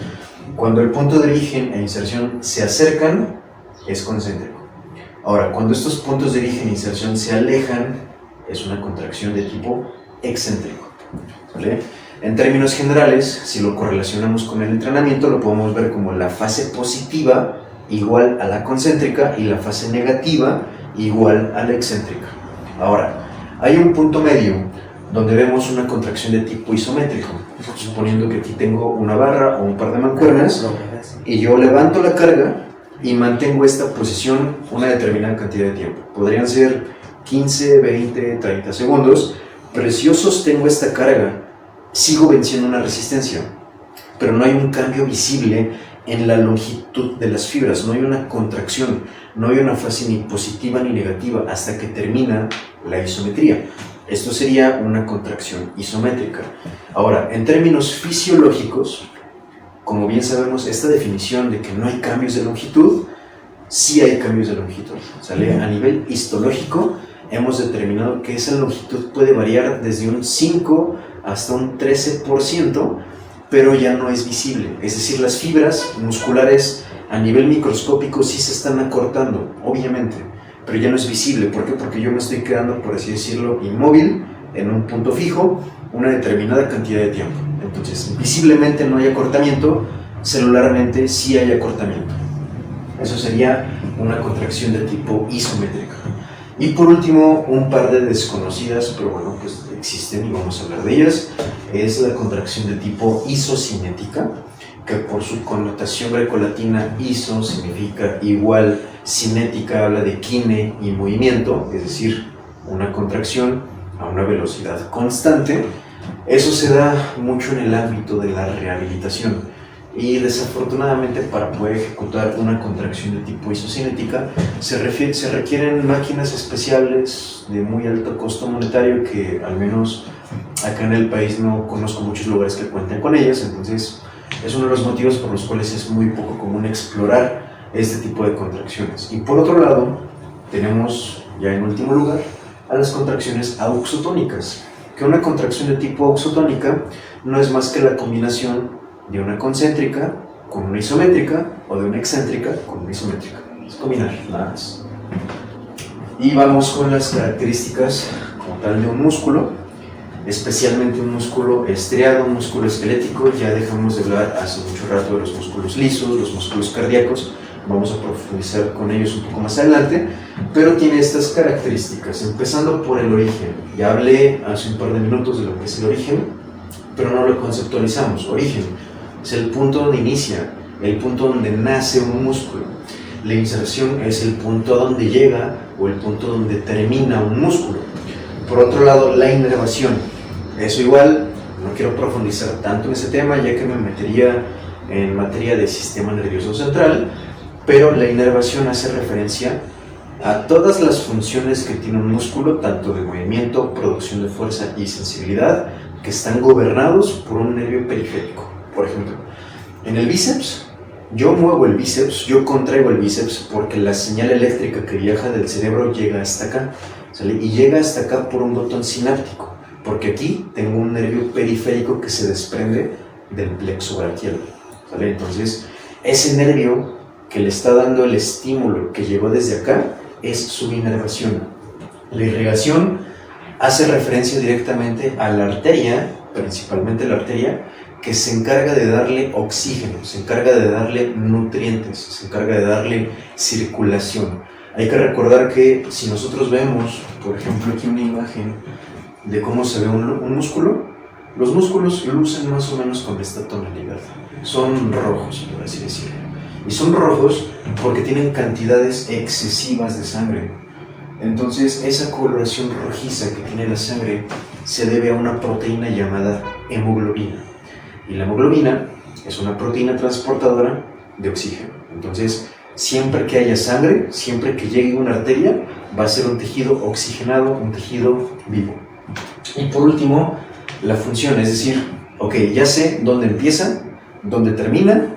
cuando el punto de origen e inserción se acercan, es concéntrico. Ahora, cuando estos puntos de origen e inserción se alejan, es una contracción de tipo excéntrico, ¿vale? En términos generales, si lo correlacionamos con el entrenamiento, lo podemos ver como la fase positiva igual a la concéntrica y la fase negativa igual a la excéntrica. Ahora, hay un punto medio donde vemos una contracción de tipo isométrico, suponiendo que aquí tengo una barra o un par de mancuernas y yo levanto la carga y mantengo esta posición una determinada cantidad de tiempo. Podrían ser 15, 20, 30 segundos, pero si yo sostengo esta carga, sigo venciendo una resistencia, pero no hay un cambio visible en la longitud de las fibras, no hay una contracción, no hay una fase ni positiva ni negativa hasta que termina la isometría. Esto sería una contracción isométrica. Ahora, en términos fisiológicos, como bien sabemos, esta definición de que no hay cambios de longitud, sí hay cambios de longitud, ¿sale? A nivel histológico, hemos determinado que esa longitud puede variar desde un 5 hasta un 13%, pero ya no es visible. Es decir, las fibras musculares a nivel microscópico sí se están acortando, obviamente, pero ya no es visible. ¿Por qué? Porque yo me estoy quedando, por así decirlo, inmóvil en un punto fijo una determinada cantidad de tiempo. Entonces, visiblemente no hay acortamiento, celularmente sí hay acortamiento. Eso sería una contracción de tipo isométrica. Y por último, un par de desconocidas, pero bueno, pues existen y vamos a hablar de ellas. Es la contracción de tipo isocinética, que por su connotación grecolatina iso significa igual, cinética habla de kine y movimiento, es decir, una contracción a una velocidad constante. Eso se da mucho en el ámbito de la rehabilitación. Y desafortunadamente para poder ejecutar una contracción de tipo isocinética se requieren máquinas especiales de muy alto costo monetario que al menos acá en el país no conozco muchos lugares que cuenten con ellas. Entonces es uno de los motivos por los cuales es muy poco común explorar este tipo de contracciones. Y por otro lado tenemos ya en último lugar a las contracciones auxotónicas, que una contracción de tipo auxotónica no es más que la combinación de una concéntrica con una isométrica o de una excéntrica con una isométrica. Es combinar, nada más. Y vamos con las características como tal de un músculo, especialmente un músculo estriado, un músculo esquelético. Ya dejamos de hablar hace mucho rato de los músculos lisos, los músculos cardíacos. Vamos a profundizar con ellos un poco más adelante, pero tiene estas características, empezando por el origen. Ya hablé hace un par de minutos de lo que es el origen, pero no lo conceptualizamos. Origen es el punto donde inicia, el punto donde nace un músculo. La inserción es el punto donde llega o el punto donde termina un músculo. Por otro lado, la inervación. Eso igual, no quiero profundizar tanto en ese tema, ya que me metería en materia de sistema nervioso central, pero la inervación hace referencia a todas las funciones que tiene un músculo, tanto de movimiento, producción de fuerza y sensibilidad, que están gobernados por un nervio periférico. Por ejemplo, en el bíceps, yo muevo el bíceps, yo contraigo el bíceps porque la señal eléctrica que viaja del cerebro llega hasta acá, ¿sale? Y llega hasta acá por un botón sináptico, porque aquí tengo un nervio periférico que se desprende del plexo braquial, ¿sale? Entonces, ese nervio que le está dando el estímulo que llegó desde acá es su inervación. La irrigación hace referencia directamente a la arteria, principalmente la arteria, que se encarga de darle oxígeno, se encarga de darle nutrientes, se encarga de darle circulación. Hay que recordar que si nosotros vemos, por ejemplo, aquí una imagen de cómo se ve un músculo, los músculos lucen más o menos con esta tonalidad. Son rojos, por así decirlo. Y son rojos porque tienen cantidades excesivas de sangre. Entonces, esa coloración rojiza que tiene la sangre se debe a una proteína llamada hemoglobina. Y la hemoglobina es una proteína transportadora de oxígeno. Entonces, siempre que haya sangre, siempre que llegue una arteria, va a ser un tejido oxigenado, un tejido vivo. Y por último, la función, es decir, ok, ya sé dónde empieza, dónde termina,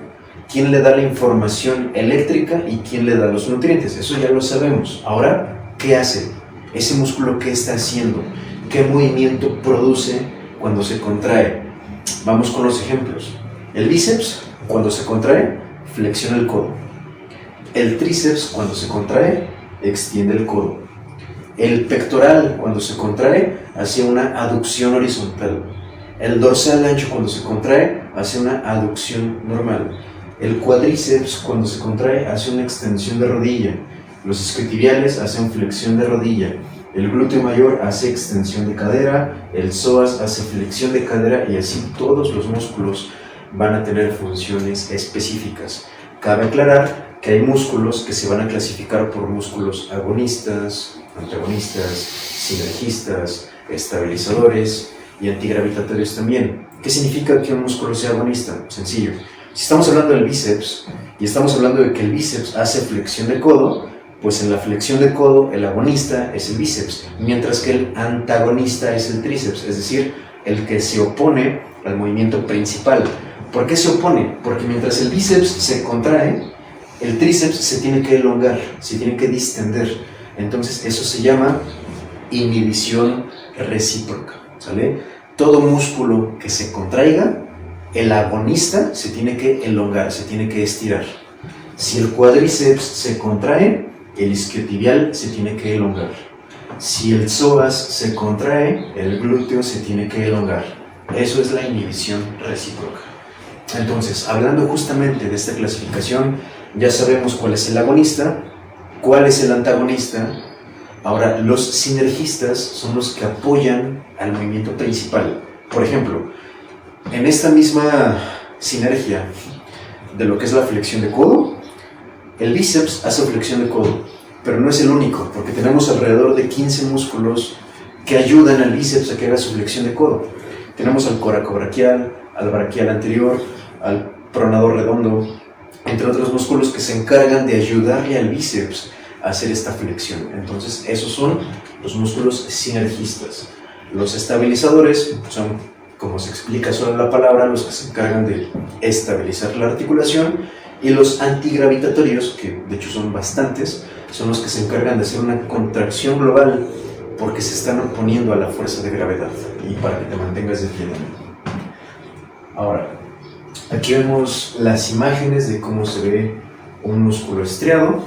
quién le da la información eléctrica y quién le da los nutrientes. Eso ya lo sabemos. Ahora, ¿qué hace? Ese músculo, ¿qué está haciendo? ¿Qué movimiento produce cuando se contrae? Vamos con los ejemplos. El bíceps, cuando se contrae, flexiona el codo. El tríceps, cuando se contrae, extiende el codo. El pectoral, cuando se contrae, hace una aducción horizontal. El dorsal ancho, cuando se contrae, hace una aducción normal. El cuádriceps, cuando se contrae, hace una extensión de rodilla. Los isquiotibiales hacen flexión de rodilla. El glúteo mayor hace extensión de cadera, el psoas hace flexión de cadera y así todos los músculos van a tener funciones específicas. Cabe aclarar que hay músculos que se van a clasificar por músculos agonistas, antagonistas, sinergistas, estabilizadores y antigravitatorios también. ¿Qué significa que un músculo sea agonista? Sencillo. Si estamos hablando del bíceps y estamos hablando de que el bíceps hace flexión de codo, pues en la flexión de codo el agonista es el bíceps, mientras que el antagonista es el tríceps, es decir, el que se opone al movimiento principal. ¿Por qué se opone? Porque mientras el bíceps se contrae, el tríceps se tiene que elongar, se tiene que distender. Entonces eso se llama inhibición recíproca, ¿sale? Todo músculo que se contraiga, el agonista se tiene que elongar, se tiene que estirar. Si el cuádriceps se contrae, el isquiotibial se tiene que elongar. Si el psoas se contrae, el glúteo se tiene que elongar. Eso es la inhibición recíproca. Entonces, hablando justamente de esta clasificación, ya sabemos cuál es el agonista, cuál es el antagonista. Ahora, los sinergistas son los que apoyan al movimiento principal. Por ejemplo, en esta misma sinergia de lo que es la flexión de codo, el bíceps hace flexión de codo, pero no es el único, porque tenemos alrededor de 15 músculos que ayudan al bíceps a que haga su flexión de codo. Tenemos al coracobraquial, al braquial anterior, al pronador redondo, entre otros músculos que se encargan de ayudarle al bíceps a hacer esta flexión. Entonces, esos son los músculos sinergistas. Los estabilizadores son, como se explica solo en la palabra, los que se encargan de estabilizar la articulación, y los antigravitatorios, que de hecho son bastantes, son los que se encargan de hacer una contracción global porque se están oponiendo a la fuerza de gravedad y para que te mantengas de pie. Ahora, aquí vemos las imágenes de cómo se ve un músculo estriado,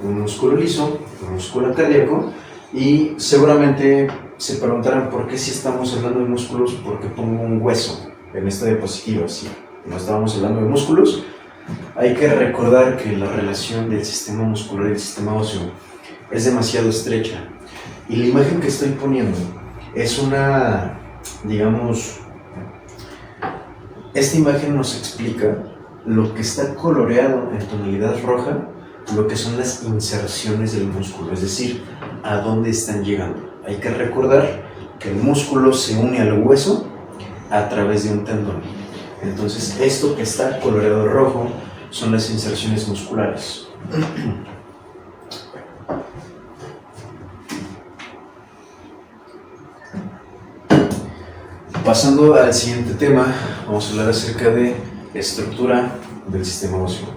un músculo liso, un músculo cardíaco, y seguramente se preguntarán por qué si estamos hablando de músculos, por qué pongo un hueso en esta diapositiva. Si no estábamos hablando de músculos, hay que recordar que la relación del sistema muscular y el sistema óseo es demasiado estrecha. Y la imagen que estoy poniendo es una, digamos, esta imagen nos explica lo que está coloreado en tonalidad roja, lo que son las inserciones del músculo, es decir, a dónde están llegando. Hay que recordar que el músculo se une al hueso a través de un tendón. Entonces, esto que está coloreado rojo son las inserciones musculares. Pasando al siguiente tema, vamos a hablar acerca de estructura del sistema óseo.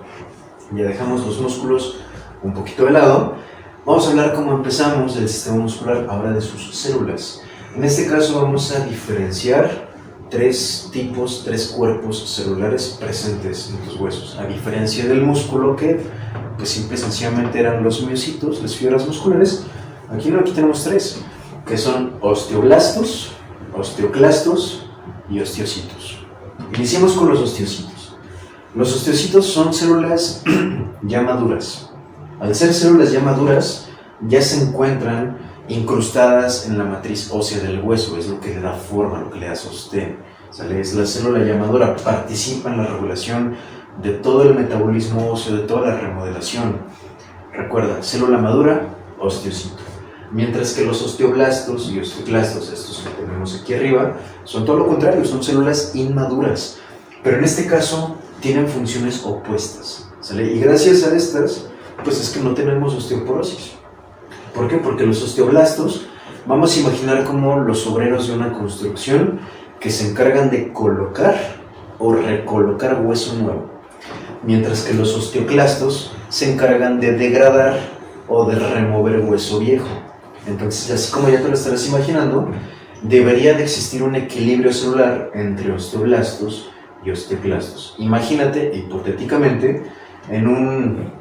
Ya dejamos los músculos un poquito de lado. Vamos a hablar cómo empezamos del sistema muscular, ahora de sus células. En este caso vamos a diferenciar tres cuerpos celulares presentes en tus huesos, a diferencia del músculo que pues simple y sencillamente eran los miocitos, las fibras musculares. Aquí tenemos tres, que son osteoblastos, osteoclastos y osteocitos. Iniciemos con los osteocitos. Los osteocitos son células ya maduras. Al ser células ya maduras, ya se encuentran incrustadas en la matriz ósea del hueso, es lo que le da forma, lo que le da sostén. Es la célula ya madura, participa en la regulación de todo el metabolismo óseo, de toda la remodelación. Recuerda, célula madura, osteocito. Mientras que los osteoblastos y osteoclastos, estos que tenemos aquí arriba, son todo lo contrario, son células inmaduras. Pero en este caso tienen funciones opuestas, ¿sale? Y gracias a estas, pues es que no tenemos osteoporosis. ¿Por qué? Porque los osteoblastos, vamos a imaginar como los obreros de una construcción que se encargan de colocar o recolocar hueso nuevo, mientras que los osteoclastos se encargan de degradar o de remover hueso viejo. Entonces, así como ya te lo estarás imaginando, debería de existir un equilibrio celular entre osteoblastos y osteoclastos. Imagínate, hipotéticamente, en un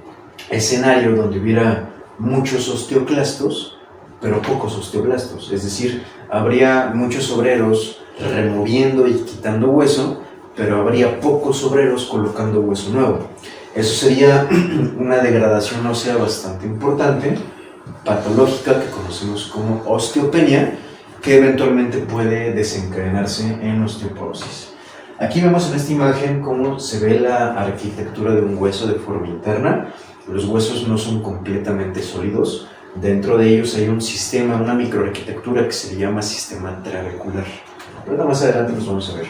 escenario donde hubiera muchos osteoclastos, pero pocos osteoblastos. Es decir, habría muchos obreros removiendo y quitando hueso, pero habría pocos obreros colocando hueso nuevo. Eso sería una degradación ósea bastante importante, patológica, que conocemos como osteopenia, que eventualmente puede desencadenarse en osteoporosis. Aquí vemos en esta imagen cómo se ve la arquitectura de un hueso de forma interna. Los huesos no son completamente sólidos. Dentro de ellos hay un sistema, una microarquitectura que se llama sistema trabecular. Ahora más adelante los vamos a ver.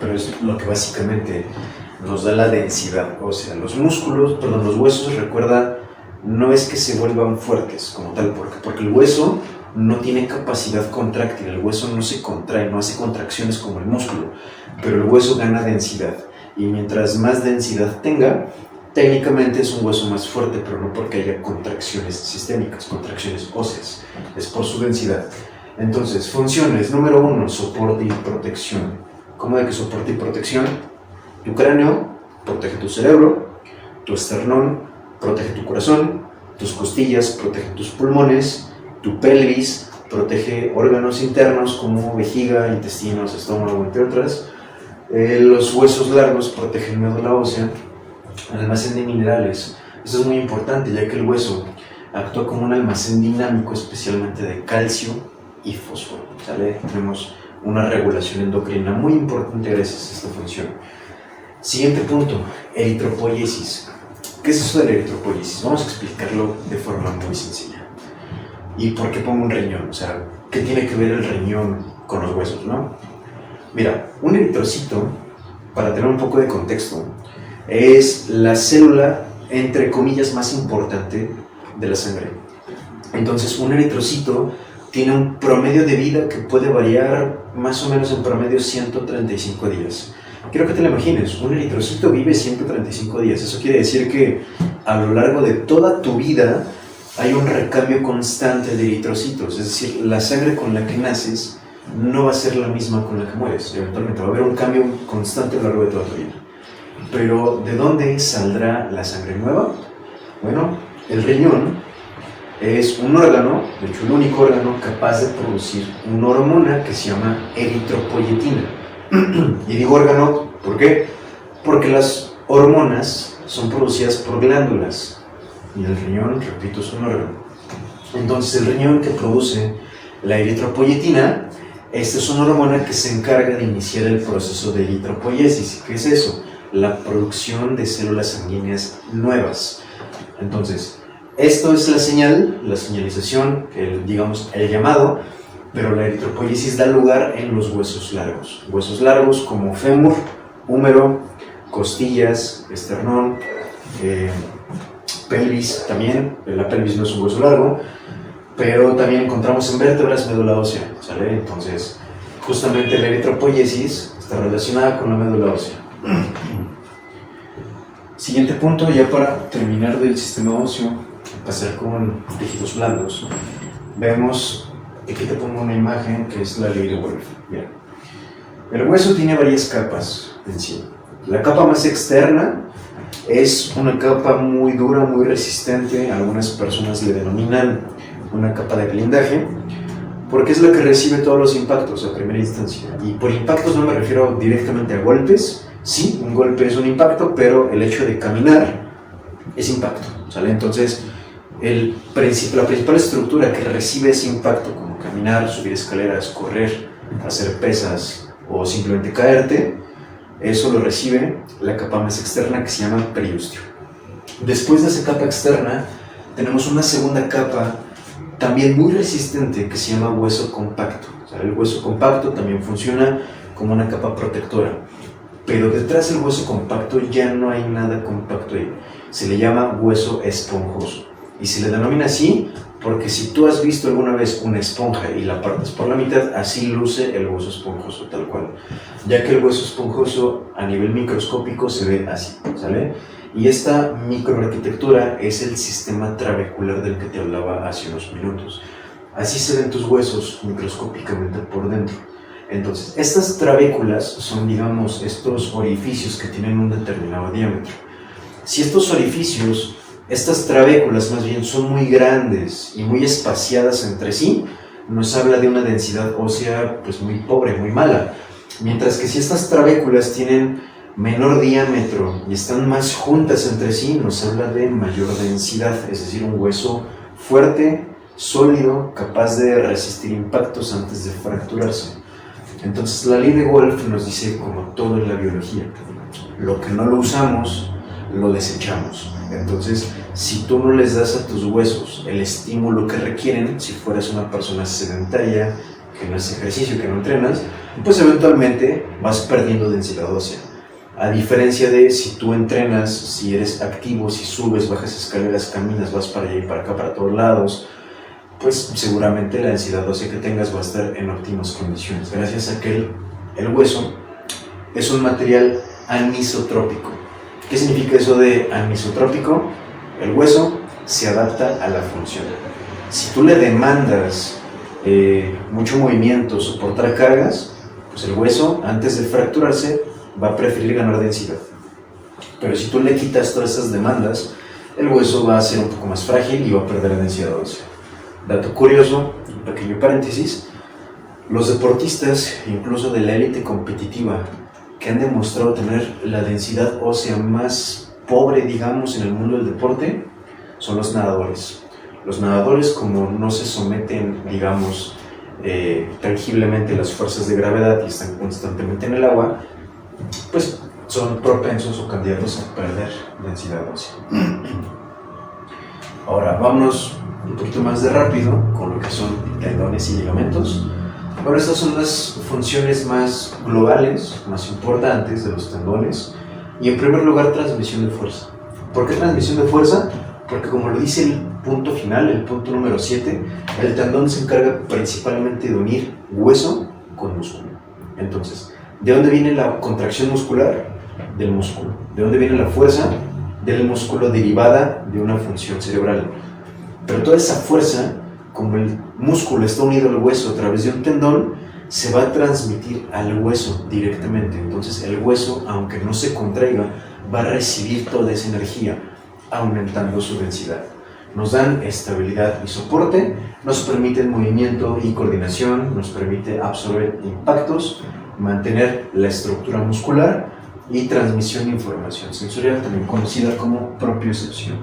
Pero es lo que básicamente nos da la densidad. O sea, los huesos, recuerda, no es que se vuelvan fuertes como tal, porque el hueso no tiene capacidad contráctil, el hueso no se contrae, no hace contracciones como el músculo, pero el hueso gana densidad, y mientras más densidad tenga, técnicamente es un hueso más fuerte, pero no porque haya contracciones sistémicas, contracciones óseas, es por su densidad. Entonces, funciones, número 1, soporte y protección. ¿Cómo de que soporte y protección? Tu cráneo protege tu cerebro, tu esternón protege tu corazón, tus costillas protegen tus pulmones, tu pelvis protege órganos internos como vejiga, intestinos, estómago, entre otras. Los huesos largos protegen médula ósea, almacén de minerales. Esto es muy importante, ya que el hueso actúa como un almacén dinámico, especialmente de calcio y fósforo, ¿sale? Tenemos una regulación endocrina muy importante gracias a esta función. Siguiente punto, eritropoiesis. ¿Qué es eso de la eritropoiesis? Vamos a explicarlo de forma muy sencilla. ¿Y por qué pongo un riñón? O sea, ¿qué tiene que ver el riñón con los huesos, no? Mira, un eritrocito, para tener un poco de contexto, es la célula, entre comillas, más importante de la sangre. Entonces, un eritrocito tiene un promedio de vida que puede variar más o menos en promedio 135 días. Quiero que te lo imagines, un eritrocito vive 135 días. Eso quiere decir que a lo largo de toda tu vida hay un recambio constante de eritrocitos. Es decir, la sangre con la que naces no va a ser la misma con la que mueres. Eventualmente va a haber un cambio constante a lo largo de toda tu vida. Pero, ¿de dónde saldrá la sangre nueva? Bueno, el riñón es un órgano, de hecho el único órgano capaz de producir una hormona que se llama eritropoyetina. Y digo órgano, ¿por qué? Porque las hormonas son producidas por glándulas y el riñón, repito, es un órgano. Entonces el riñón que produce la eritropoyetina, esta es una hormona que se encarga de iniciar el proceso de eritropoiesis. ¿Qué es eso? La producción de células sanguíneas nuevas. Entonces, esto es la señal, la señalización, digamos el llamado, pero la eritropoiesis da lugar en los huesos largos. Huesos largos como fémur, húmero, costillas, esternón, pelvis también. La pelvis no es un hueso largo, pero también encontramos en vértebras médula ósea, ¿sale? Entonces, justamente la eritropoiesis está relacionada con la médula ósea. Siguiente punto, ya para terminar del sistema óseo, pasar con tejidos blandos. Vemos, aquí te pongo una imagen que es la ley de Wolff. Bien. El hueso tiene varias capas en sí. La capa más externa es una capa muy dura, muy resistente. Algunas personas le denominan una capa de blindaje, porque es la que recibe todos los impactos a primera instancia. Y por impactos no me refiero directamente a golpes. Sí, un golpe es un impacto, pero el hecho de caminar es impacto, ¿sale? Entonces, la principal estructura que recibe ese impacto, como caminar, subir escaleras, correr, hacer pesas o simplemente caerte, eso lo recibe la capa más externa que se llama periustio. Después de esa capa externa, tenemos una segunda capa también muy resistente que se llama hueso compacto. O sea, el hueso compacto también funciona como una capa protectora. Pero detrás del hueso compacto ya no hay nada compacto ahí. Se le llama hueso esponjoso. Y se le denomina así porque si tú has visto alguna vez una esponja y la partes por la mitad, así luce el hueso esponjoso, tal cual. Ya que el hueso esponjoso a nivel microscópico se ve así, ¿sale? Y esta microarquitectura es el sistema trabecular del que te hablaba hace unos minutos. Así se ven tus huesos microscópicamente por dentro. Entonces, estas trabéculas son, digamos, estos orificios que tienen un determinado diámetro. Si estos orificios, estas trabéculas más bien, son muy grandes y muy espaciadas entre sí, nos habla de una densidad ósea pues muy pobre, muy mala. Mientras que si estas trabéculas tienen menor diámetro y están más juntas entre sí, nos habla de mayor densidad, es decir, un hueso fuerte, sólido, capaz de resistir impactos antes de fracturarse. Entonces la ley de Wolff nos dice, como todo en la biología, lo que no lo usamos, lo desechamos. Entonces, si tú no les das a tus huesos el estímulo que requieren, si fueras una persona sedentaria, que no hace ejercicio, que no entrenas, pues eventualmente vas perdiendo densidad ósea. A diferencia de si tú entrenas, si eres activo, si subes, bajas escaleras, caminas, vas para allá y para acá, para todos lados, pues seguramente la densidad ósea que tengas va a estar en óptimas condiciones, gracias a que el hueso es un material anisotrópico. ¿Qué significa eso de anisotrópico? El hueso se adapta a la función. Si tú le demandas mucho movimiento, soportar cargas, pues el hueso, antes de fracturarse, va a preferir ganar densidad. Pero si tú le quitas todas esas demandas, el hueso va a ser un poco más frágil y va a perder densidad ósea. Dato curioso, un pequeño paréntesis, los deportistas, incluso de la élite competitiva, que han demostrado tener la densidad ósea más pobre, digamos, en el mundo del deporte, son los nadadores. Los nadadores, como no se someten, digamos, tangiblemente a las fuerzas de gravedad y están constantemente en el agua, pues son propensos o candidatos a perder densidad ósea. Ahora, vámonos un poquito más de rápido con lo que son tendones y ligamentos. Ahora, estas son las funciones más globales, más importantes de los tendones. Y en primer lugar, transmisión de fuerza. ¿Por qué transmisión de fuerza? Porque como lo dice el punto final, el punto número 7, el tendón se encarga principalmente de unir hueso con músculo. Entonces, ¿de dónde viene la contracción muscular? Del músculo. ¿De dónde viene la fuerza? Del músculo, derivada de una función cerebral. Pero toda esa fuerza, como el músculo está unido al hueso a través de un tendón, se va a transmitir al hueso directamente. Entonces el hueso, aunque no se contraiga, va a recibir toda esa energía, aumentando su densidad. Nos dan estabilidad y soporte, nos permiten movimiento y coordinación, nos permite absorber impactos, mantener la estructura muscular y transmisión de información sensorial, también conocida como propiocepción.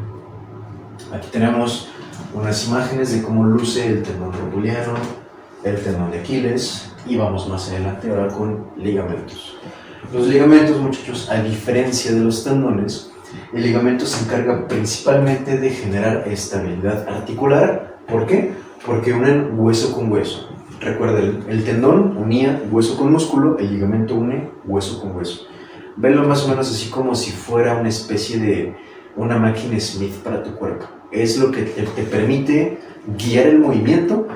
Aquí tenemos unas imágenes de cómo luce el tendón rotuliano, el tendón de Aquiles, y vamos más adelante ahora con ligamentos. Los ligamentos, muchachos, a diferencia de los tendones, el ligamento se encarga principalmente de generar estabilidad articular. ¿Por qué? Porque unen hueso con hueso. Recuerda, el tendón unía hueso con músculo, el ligamento une hueso con hueso. Venlo más o menos así como si fuera una especie de una máquina Smith para tu cuerpo. Es lo que te permite guiar el movimiento,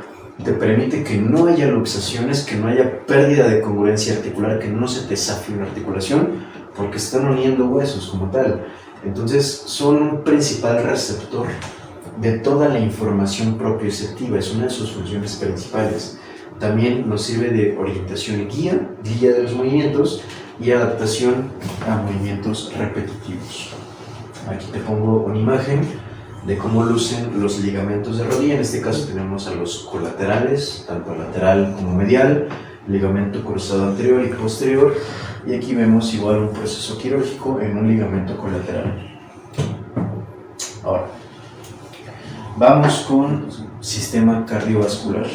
te permite que no haya luxaciones, que no haya pérdida de congruencia articular, que no se te zafie una articulación, porque están uniendo huesos como tal. Entonces son un principal receptor de toda la información propioceptiva, es una de sus funciones principales. También nos sirve de orientación y guía de los movimientos y adaptación a movimientos repetitivos. Aquí te pongo una imagen de cómo lucen los ligamentos de rodilla. En este caso tenemos a los colaterales, tanto lateral como medial, ligamento cruzado anterior y posterior, y aquí vemos igual un proceso quirúrgico en un ligamento colateral. Ahora, vamos con sistema cardiovascular.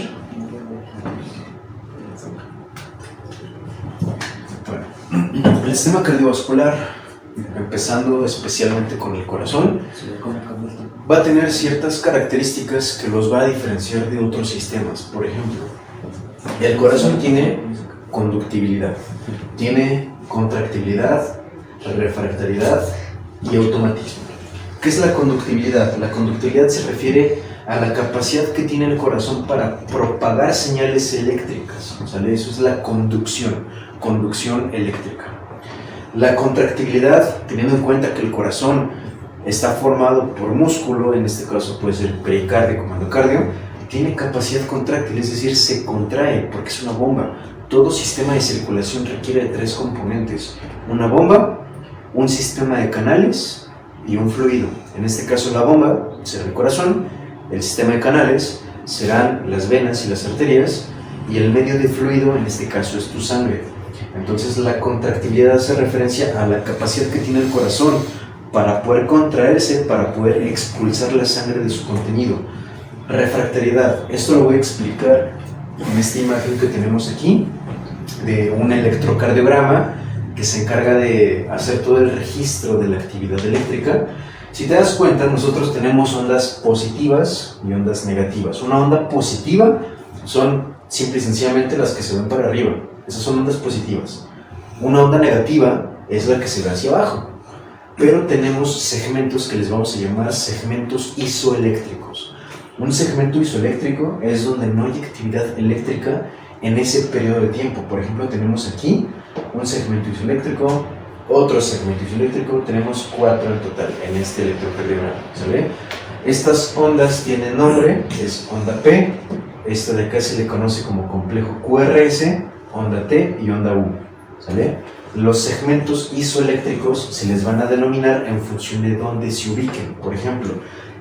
Bueno, el sistema cardiovascular, empezando especialmente con el corazón, va a tener ciertas características que los va a diferenciar de otros sistemas. Por ejemplo, el corazón tiene conductibilidad, tiene contractibilidad, refractariedad y automatismo. ¿Qué es la conductibilidad? La conductibilidad se refiere a la capacidad que tiene el corazón para propagar señales eléctricas, ¿sale? Eso es la conducción eléctrica. La contractibilidad, teniendo en cuenta que el corazón está formado por músculo, en este caso puede ser pericardio como endocardio, tiene capacidad contráctil, es decir, se contrae porque es una bomba. Todo sistema de circulación requiere de tres componentes: una bomba, un sistema de canales y un fluido. En este caso la bomba será el corazón, el sistema de canales serán las venas y las arterias, y el medio de fluido en este caso es tu sangre. Entonces la contractibilidad hace referencia a la capacidad que tiene el corazón para poder contraerse, para poder expulsar la sangre de su contenido. Refractariedad, esto lo voy a explicar en esta imagen que tenemos aquí de un electrocardiograma que se encarga de hacer todo el registro de la actividad eléctrica. Si te das cuenta, nosotros tenemos ondas positivas y ondas negativas. Una onda positiva son simple y sencillamente las que se ven para arriba, esas son ondas positivas. Una onda negativa es la que se ve hacia abajo, pero tenemos segmentos que les vamos a llamar segmentos isoeléctricos. Un segmento isoeléctrico es donde no hay actividad eléctrica en ese periodo de tiempo. Por ejemplo, tenemos aquí un segmento isoeléctrico, otro segmento isoeléctrico, tenemos 4 en total en este electrocardiograma, ¿sale? Estas ondas tienen nombre, es onda P, esta de acá se le conoce como complejo QRS, onda T y onda U, ¿sale? Los segmentos isoeléctricos se les van a denominar en función de dónde se ubiquen. Por ejemplo,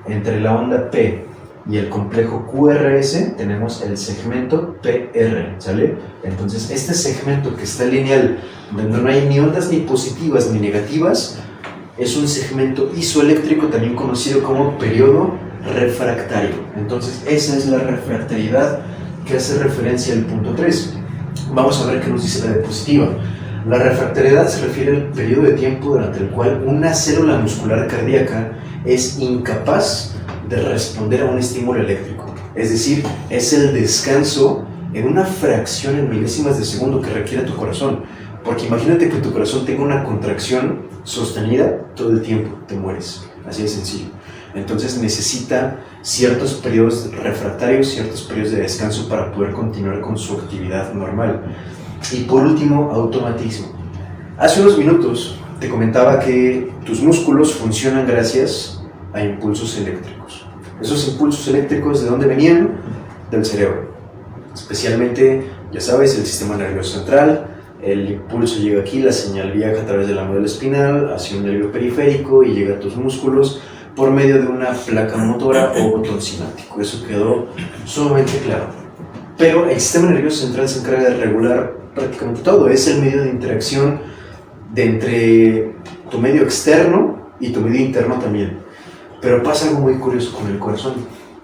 entre la onda P y el complejo QRS tenemos el segmento PR, ¿sale? Entonces, este segmento que está lineal, donde no hay ni ondas ni positivas ni negativas, es un segmento isoeléctrico, también conocido como periodo refractario. Entonces, esa es la refractariedad que hace referencia al punto 3. Vamos a ver qué nos dice la diapositiva. La refractariedad se refiere al periodo de tiempo durante el cual una célula muscular cardíaca es incapaz de responder a un estímulo eléctrico. Es decir, es el descanso en una fracción en milésimas de segundo que requiere tu corazón. Porque imagínate que tu corazón tenga una contracción sostenida todo el tiempo, te mueres. Así de sencillo. Entonces necesita ciertos periodos refractarios, ciertos periodos de descanso para poder continuar con su actividad normal. Y por último, automatismo. Hace unos minutos te comentaba que tus músculos funcionan gracias a impulsos eléctricos. Esos impulsos eléctricos, ¿de dónde venían? Del cerebro. Especialmente, ya sabes, el sistema nervioso central. El impulso llega aquí, la señal viaja a través de la médula espinal hacia un nervio periférico y llega a tus músculos por medio de una placa motora o botón sináptico. Eso quedó sumamente claro. Pero el sistema nervioso central se encarga de regular prácticamente todo. Es el medio de interacción de entre tu medio externo y tu medio interno también. Pero pasa algo muy curioso con el corazón,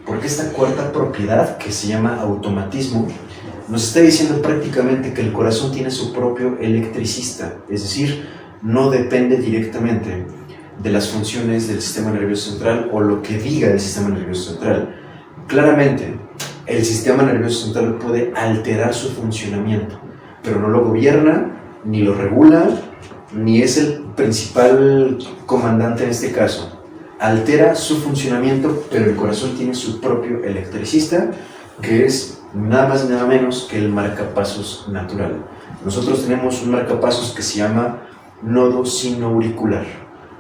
porque esta cuarta propiedad, que se llama automatismo, nos está diciendo prácticamente que el corazón tiene su propio electricista, es decir, no depende directamente de las funciones del sistema nervioso central o lo que diga el sistema nervioso central. Claramente, el sistema nervioso central puede alterar su funcionamiento, pero no lo gobierna, ni lo regula, ni es el principal comandante en este caso. Altera su funcionamiento, pero el corazón tiene su propio electricista, que es nada más y nada menos que el marcapasos natural. Nosotros tenemos un marcapasos que se llama nodo sinoauricular.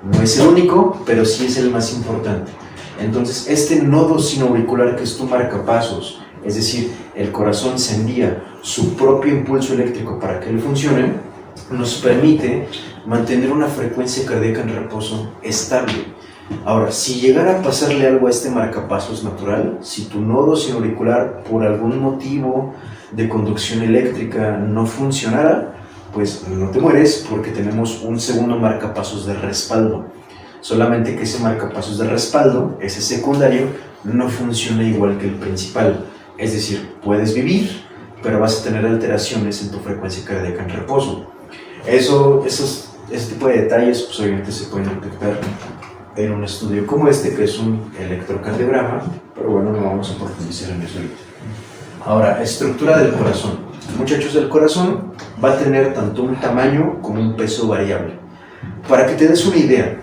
No es el único, pero sí es el más importante. Entonces, este nodo sinoauricular, que es tu marcapasos, es decir, el corazón se envía su propio impulso eléctrico para que él funcione, nos permite mantener una frecuencia cardíaca en reposo estable. Ahora, si llegara a pasarle algo a este marcapasos natural, si tu nodo sinoauricular por algún motivo de conducción eléctrica no funcionara, pues no te mueres, porque tenemos un segundo marcapasos de respaldo. Solamente que ese marcapasos de respaldo, ese secundario, no funciona igual que el principal. Es decir, puedes vivir, pero vas a tener alteraciones en tu frecuencia cardíaca en reposo. Ese tipo de detalles, pues obviamente se pueden detectar en un estudio como este, que es un electrocardiograma, pero bueno, no vamos a profundizar en eso ahorita. Ahora, estructura del corazón. Muchachos, el corazón va a tener tanto un tamaño como un peso variable. Para que te des una idea,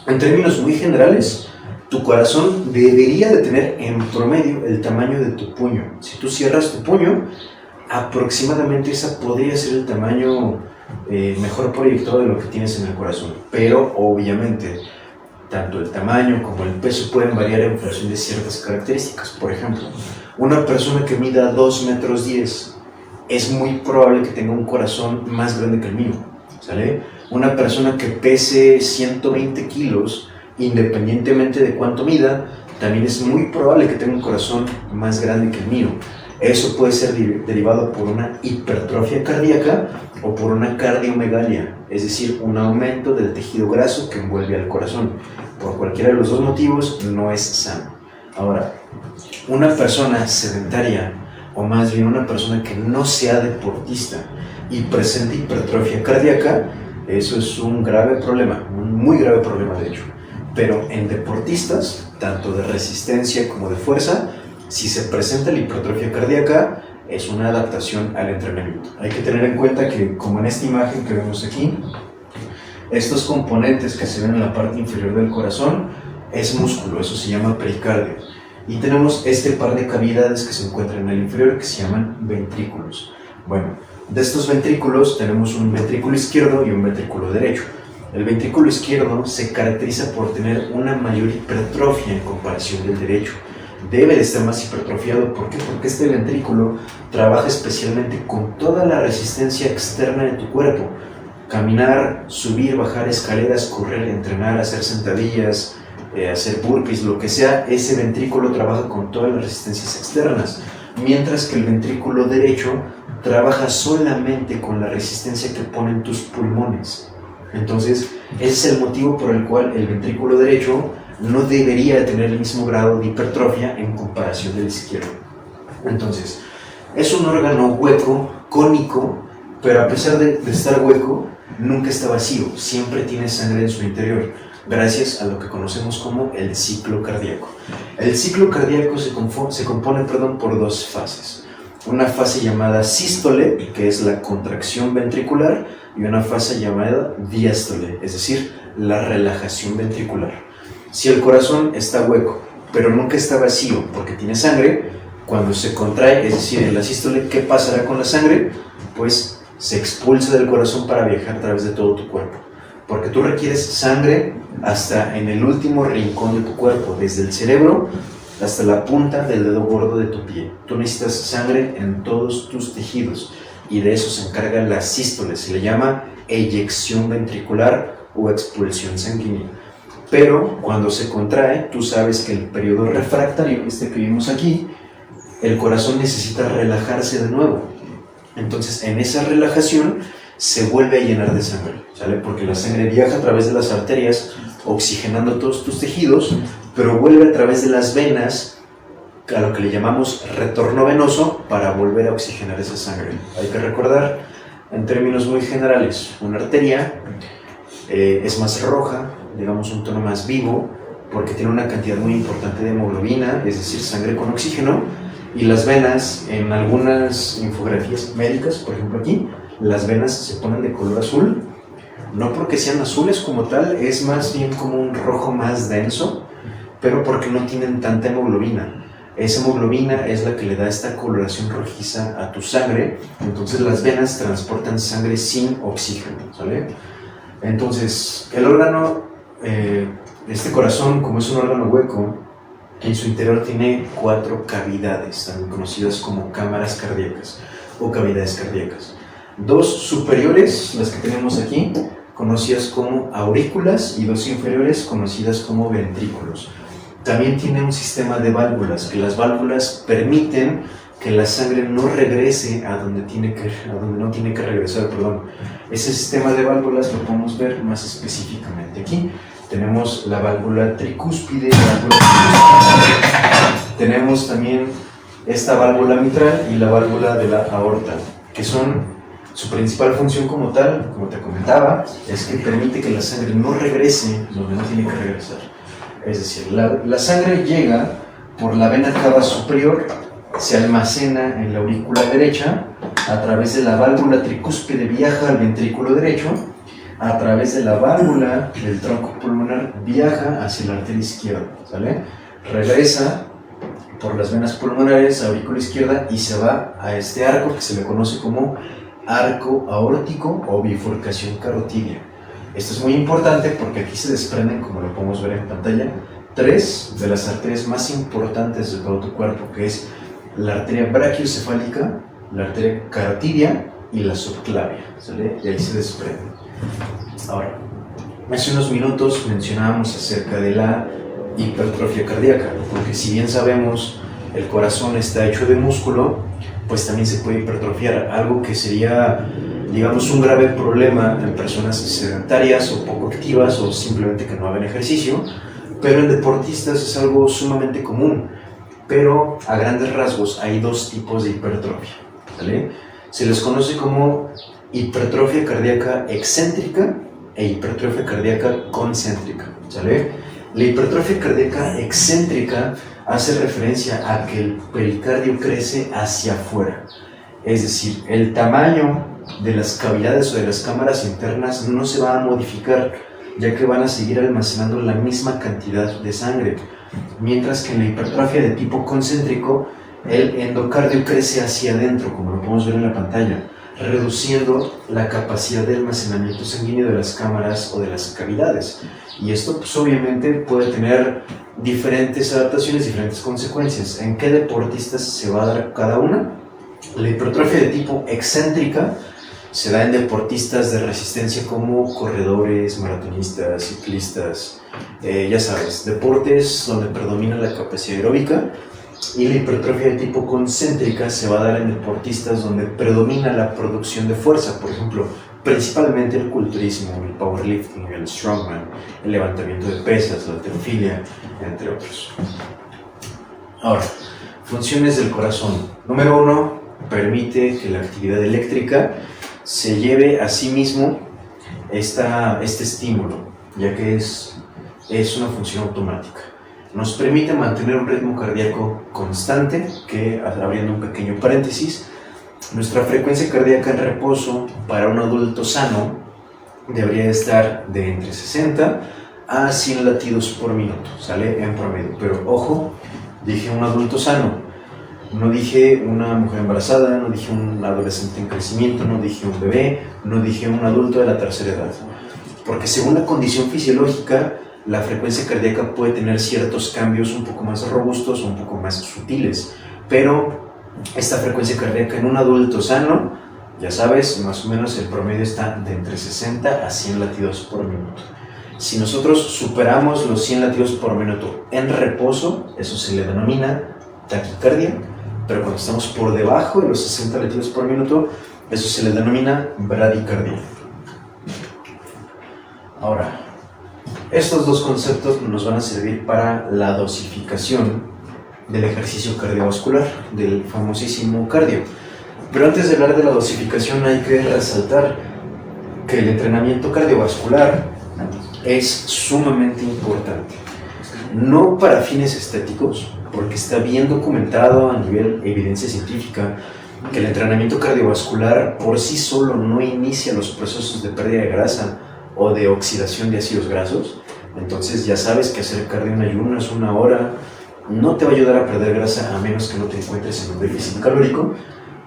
en términos muy generales, tu corazón debería de tener en promedio el tamaño de tu puño. Si tú cierras tu puño, aproximadamente ese podría ser el tamaño mejor proyectado de lo que tienes en el corazón. Pero obviamente, tanto el tamaño como el peso pueden variar en función de ciertas características. Por ejemplo, una persona que mida 2 metros 10 es muy probable que tenga un corazón más grande que el mío, ¿sale? Una persona que pese 120 kilos, independientemente de cuánto mida, también es muy probable que tenga un corazón más grande que el mío. Eso puede ser derivado por una hipertrofia cardíaca o por una cardiomegalia, es decir, un aumento del tejido graso que envuelve al corazón. Por cualquiera de los dos motivos no es sano. Ahora, una persona sedentaria, o más bien una persona que no sea deportista y presente hipertrofia cardíaca, eso es un grave problema, un muy grave problema de hecho. Pero en deportistas, tanto de resistencia como de fuerza, si se presenta la hipertrofia cardíaca, es una adaptación al entrenamiento. Hay que tener en cuenta que, como en esta imagen que vemos aquí, estos componentes que se ven en la parte inferior del corazón es músculo, eso se llama pericardio. Y tenemos este par de cavidades que se encuentran en el inferior que se llaman ventrículos. Bueno, de estos ventrículos tenemos un ventrículo izquierdo y un ventrículo derecho. El ventrículo izquierdo se caracteriza por tener una mayor hipertrofia en comparación del derecho. Debe de estar más hipertrofiado. ¿Por qué? Porque este ventrículo trabaja especialmente con toda la resistencia externa de tu cuerpo. caminar, subir, bajar escaleras, correr, entrenar, hacer sentadillas, hacer burpees, lo que sea, ese ventrículo trabaja con todas las resistencias externas, mientras que el ventrículo derecho trabaja solamente con la resistencia que ponen tus pulmones. Entonces, ese es el motivo por el cual el ventrículo derecho no debería tener el mismo grado de hipertrofia en comparación del izquierdo. Entonces, es un órgano hueco, cónico, pero a pesar de estar hueco, nunca está vacío, siempre tiene sangre en su interior, gracias a lo que conocemos como el ciclo cardíaco. El ciclo cardíaco se compone por dos fases. Una fase llamada sístole, que es la contracción ventricular, y una fase llamada diástole, es decir, la relajación ventricular. Si el corazón está hueco, pero nunca está vacío porque tiene sangre, cuando se contrae, es decir, en la sístole, ¿qué pasará con la sangre? Pues se expulsa del corazón para viajar a través de todo tu cuerpo, porque tú requieres sangre hasta en el último rincón de tu cuerpo, desde el cerebro hasta la punta del dedo gordo de tu pie. Tú necesitas sangre en todos tus tejidos, y de eso se encarga la sístole. Se le llama eyección ventricular o expulsión sanguínea. Pero cuando se contrae, tú sabes que el periodo refractario, este que vimos aquí, el corazón necesita relajarse de nuevo. Entonces, en esa relajación se vuelve a llenar de sangre, ¿sale? Porque la sangre viaja a través de las arterias, oxigenando todos tus tejidos, pero vuelve a través de las venas, a lo que le llamamos retorno venoso, para volver a oxigenar esa sangre. Hay que recordar, en términos muy generales, una arteria es más roja, digamos un tono más vivo, porque tiene una cantidad muy importante de hemoglobina, es decir, sangre con oxígeno, y las venas, en algunas infografías médicas, por ejemplo aquí, las venas se ponen de color azul, no porque sean azules como tal, es más bien como un rojo más denso, pero porque no tienen tanta hemoglobina. Esa hemoglobina es la que le da esta coloración rojiza a tu sangre, entonces las venas transportan sangre sin oxígeno, ¿sale? Entonces, el órgano, este corazón, como es un órgano hueco, en su interior tiene 4 cavidades, también conocidas como cámaras cardíacas o cavidades cardíacas. 2 superiores, las que tenemos aquí, conocidas como aurículas, y 2 inferiores, conocidas como ventrículos. También tiene un sistema de válvulas, que las válvulas permiten que la sangre no regrese a donde no tiene que regresar, perdón. Ese sistema de válvulas lo podemos ver más específicamente aquí. Tenemos la válvula tricúspide, tenemos también esta válvula mitral y la válvula de la aorta, que son, su principal función como tal, como te comentaba, es que permite que la sangre no regrese donde no tiene que regresar. Es decir, la sangre llega por la vena cava superior, se almacena en la aurícula derecha, a través de la válvula tricúspide viaja al ventrículo derecho, a través de la válvula del tronco pulmonar viaja hacia la arteria izquierda, ¿sale? Regresa por las venas pulmonares a aurícula izquierda y se va a este arco que se le conoce como arco aórtico o bifurcación carotidia. Esto es muy importante porque aquí se desprenden, como lo podemos ver en pantalla, 3 de las arterias más importantes de todo tu cuerpo, que es la arteria brachiocefálica, la arteria carotidia y la subclavia, ¿sale? Y ahí se desprenden. Ahora, hace unos minutos mencionábamos acerca de la hipertrofia cardíaca, porque si bien sabemos el corazón está hecho de músculo, pues también se puede hipertrofiar, algo que sería, digamos, un grave problema en personas sedentarias o poco activas o simplemente que no hagan ejercicio, pero en deportistas es algo sumamente común. Pero a grandes rasgos hay 2 tipos de hipertrofia, ¿vale? Se les conoce como hipertrofia cardíaca excéntrica e hipertrofia cardíaca concéntrica, ¿sale? La hipertrofia cardíaca excéntrica hace referencia a que el pericardio crece hacia afuera, es decir, el tamaño de las cavidades o de las cámaras internas no se va a modificar, ya que van a seguir almacenando la misma cantidad de sangre, mientras que en la hipertrofia de tipo concéntrico el endocardio crece hacia adentro, como lo podemos ver en la pantalla, reduciendo la capacidad de almacenamiento sanguíneo de las cámaras o de las cavidades. Y esto pues obviamente puede tener diferentes adaptaciones, diferentes consecuencias. ¿En qué deportistas se va a dar cada una? La hipertrofia de tipo excéntrica Se da en deportistas de resistencia como corredores, maratonistas, ciclistas, ya sabes, deportes donde predomina la capacidad aeróbica. Y la hipertrofia de tipo concéntrica se va a dar en deportistas donde predomina la producción de fuerza, por ejemplo, principalmente el culturismo, el powerlifting, el strongman, el levantamiento de pesas, la halterofilia, entre otros. Ahora, funciones del corazón. Número 1, permite que la actividad eléctrica se lleve a sí mismo este estímulo, ya que es una función automática. Nos permite mantener un ritmo cardíaco constante, que, abriendo un pequeño paréntesis, nuestra frecuencia cardíaca en reposo para un adulto sano debería estar de entre 60 a 100 latidos por minuto, ¿sale? En promedio. Pero ojo, dije un adulto sano, no dije una mujer embarazada, no dije un adolescente en crecimiento, no dije un bebé, no dije un adulto de la tercera edad. Porque según la condición fisiológica, la frecuencia cardíaca puede tener ciertos cambios un poco más robustos o un poco más sutiles, pero esta frecuencia cardíaca en un adulto sano, ya sabes, más o menos el promedio está de entre 60 a 100 latidos por minuto. Si nosotros superamos los 100 latidos por minuto en reposo, eso se le denomina taquicardia, pero cuando estamos por debajo de los 60 latidos por minuto, eso se le denomina bradicardia. Ahora, estos dos conceptos nos van a servir para la dosificación del ejercicio cardiovascular, del famosísimo cardio. Pero antes de hablar de la dosificación hay que resaltar que el entrenamiento cardiovascular es sumamente importante. No para fines estéticos, porque está bien documentado a nivel evidencia científica que el entrenamiento cardiovascular por sí solo no inicia los procesos de pérdida de grasa o de oxidación de ácidos grasos. Entonces ya sabes que hacer cardio en ayunas 1 hora no te va a ayudar a perder grasa a menos que no te encuentres en un déficit calórico,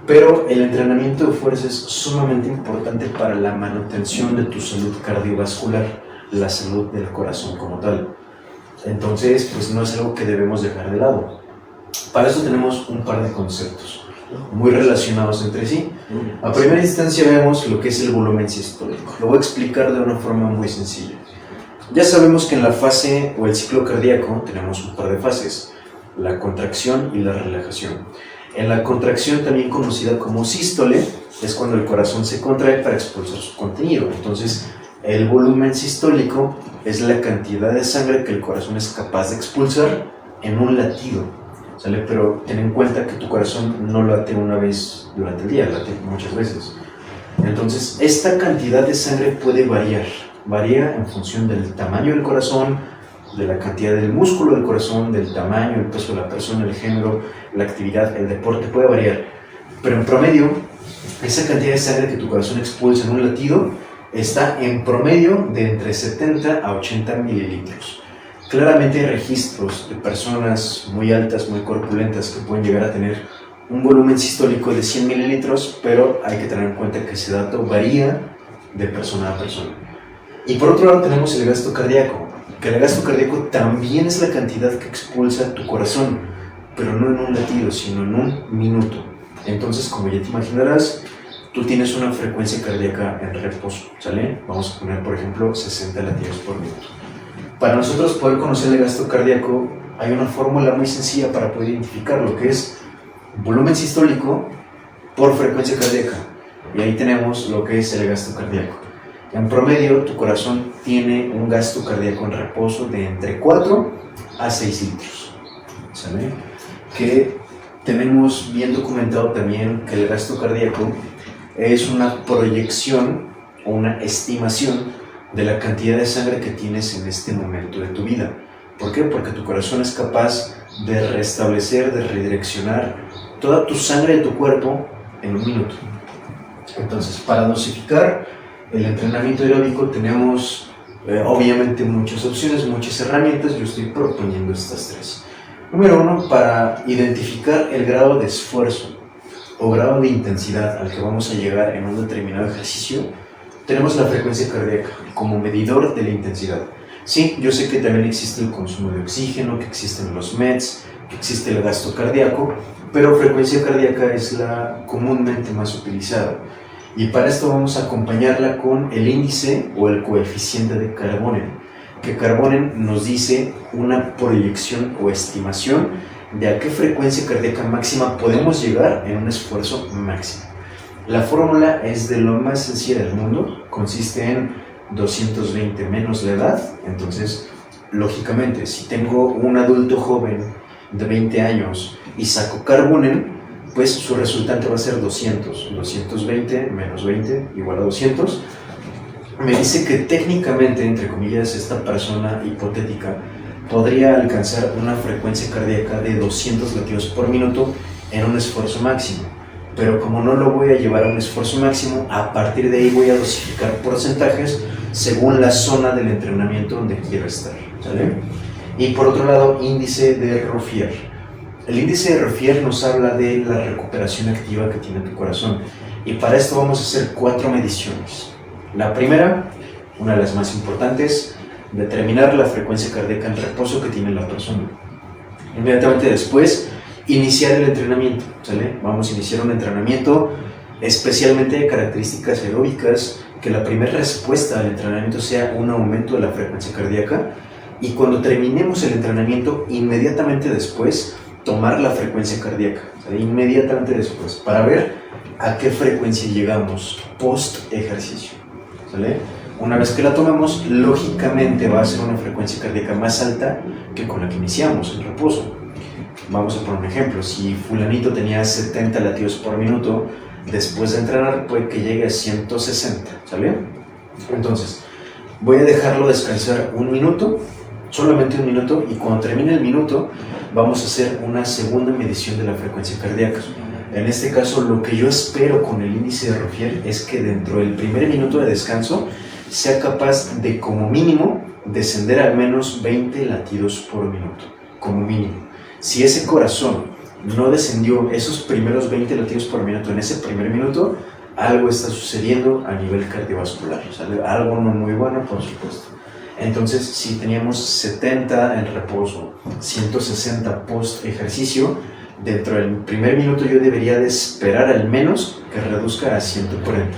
pero el entrenamiento de fuerza es sumamente importante para la manutención de tu salud cardiovascular, la salud del corazón como tal. Entonces, pues no es algo que debemos dejar de lado. Para eso tenemos un par de conceptos muy relacionados entre sí. A primera instancia vemos lo que es el volumen sistólico. Lo voy a explicar de una forma muy sencilla. Ya sabemos que en la fase o el ciclo cardíaco tenemos un par de fases, la contracción y la relajación. En la contracción, también conocida como sístole, es cuando el corazón se contrae para expulsar su contenido. Entonces, el volumen sistólico es la cantidad de sangre que el corazón es capaz de expulsar en un latido, ¿sale? Pero ten en cuenta que tu corazón no late una vez durante el día, late muchas veces. Entonces, esta cantidad de sangre puede variar. Varía en función del tamaño del corazón, de la cantidad del músculo del corazón, del tamaño, el peso de la persona, el género, la actividad, el deporte, puede variar. Pero en promedio, esa cantidad de sangre que tu corazón expulsa en un latido está en promedio de entre 70 a 80 mililitros. Claramente hay registros de personas muy altas, muy corpulentas, que pueden llegar a tener un volumen sistólico de 100 mililitros, pero hay que tener en cuenta que ese dato varía de persona a persona. Y por otro lado tenemos el gasto cardíaco, que el gasto cardíaco también es la cantidad que expulsa tu corazón, pero no en un latido, sino en un minuto. Entonces, como ya te imaginarás, tú tienes una frecuencia cardíaca en reposo, ¿sale? Vamos a poner, por ejemplo, 60 latidos por minuto. Para nosotros poder conocer el gasto cardíaco, hay una fórmula muy sencilla para poder identificar lo que es volumen sistólico por frecuencia cardíaca. Y ahí tenemos lo que es el gasto cardíaco. En promedio, tu corazón tiene un gasto cardíaco en reposo de entre 4 a 6 litros, ¿sale? Que tenemos bien documentado también que el gasto cardíaco es una proyección o una estimación de la cantidad de sangre que tienes en este momento de tu vida. ¿Por qué? Porque tu corazón es capaz de restablecer, de redireccionar toda tu sangre de tu cuerpo en un minuto. Entonces, para dosificar el entrenamiento aeróbico tenemos obviamente muchas opciones, muchas herramientas. Yo estoy proponiendo estas 3. Número 1, para identificar el grado de esfuerzo o grado de intensidad al que vamos a llegar en un determinado ejercicio, tenemos la frecuencia cardíaca como medidor de la intensidad. Sí, yo sé que también existe el consumo de oxígeno, que existen los METs, que existe el gasto cardíaco, pero frecuencia cardíaca es la comúnmente más utilizada. Y para esto vamos a acompañarla con el índice o el coeficiente de Karbonen, que Karbonen nos dice una proyección o estimación de a qué frecuencia cardíaca máxima podemos llegar en un esfuerzo máximo. La fórmula es de lo más sencilla del mundo, consiste en 220 menos la edad. Entonces, lógicamente, si tengo un adulto joven de 20 años y saco Karbonen, pues su resultante va a ser 200. 220 menos 20 igual a 200. Me dice que técnicamente, entre comillas, esta persona hipotética podría alcanzar una frecuencia cardíaca de 200 latidos por minuto en un esfuerzo máximo. Pero como no lo voy a llevar a un esfuerzo máximo, a partir de ahí voy a dosificar porcentajes según la zona del entrenamiento donde quiero estar, ¿sale? Y por otro lado, índice de Roffier. El índice de Roffier nos habla de la recuperación activa que tiene tu corazón. Y para esto vamos a hacer 4 mediciones. La primera, una de las más importantes, determinar la frecuencia cardíaca en reposo que tiene la persona. Inmediatamente después, iniciar el entrenamiento, ¿sale? Vamos a iniciar un entrenamiento especialmente de características aeróbicas, que la primera respuesta al entrenamiento sea un aumento de la frecuencia cardíaca, y cuando terminemos el entrenamiento, inmediatamente después, tomar la frecuencia cardíaca, ¿sale? Inmediatamente después, para ver a qué frecuencia llegamos post ejercicio, ¿sale? Una vez que la tomemos, lógicamente va a ser una frecuencia cardíaca más alta que con la que iniciamos el reposo. Vamos a poner un ejemplo: si fulanito tenía 70 latidos por minuto, después de entrenar puede que llegue a 160, ¿sale? Entonces, voy a dejarlo descansar un minuto, solamente un minuto, y cuando termine el minuto vamos a hacer una segunda medición de la frecuencia cardíaca. En este caso, lo que yo espero con el índice de Roffier es que dentro del primer minuto de descanso sea capaz de, como mínimo, descender al menos 20 latidos por minuto, como mínimo. Si ese corazón no descendió esos primeros 20 latidos por minuto en ese primer minuto, algo está sucediendo a nivel cardiovascular, ¿sale? Algo no muy bueno, por supuesto. Entonces, si teníamos 70 en reposo, 160 post ejercicio, dentro del primer minuto yo debería de esperar al menos que reduzca a 140.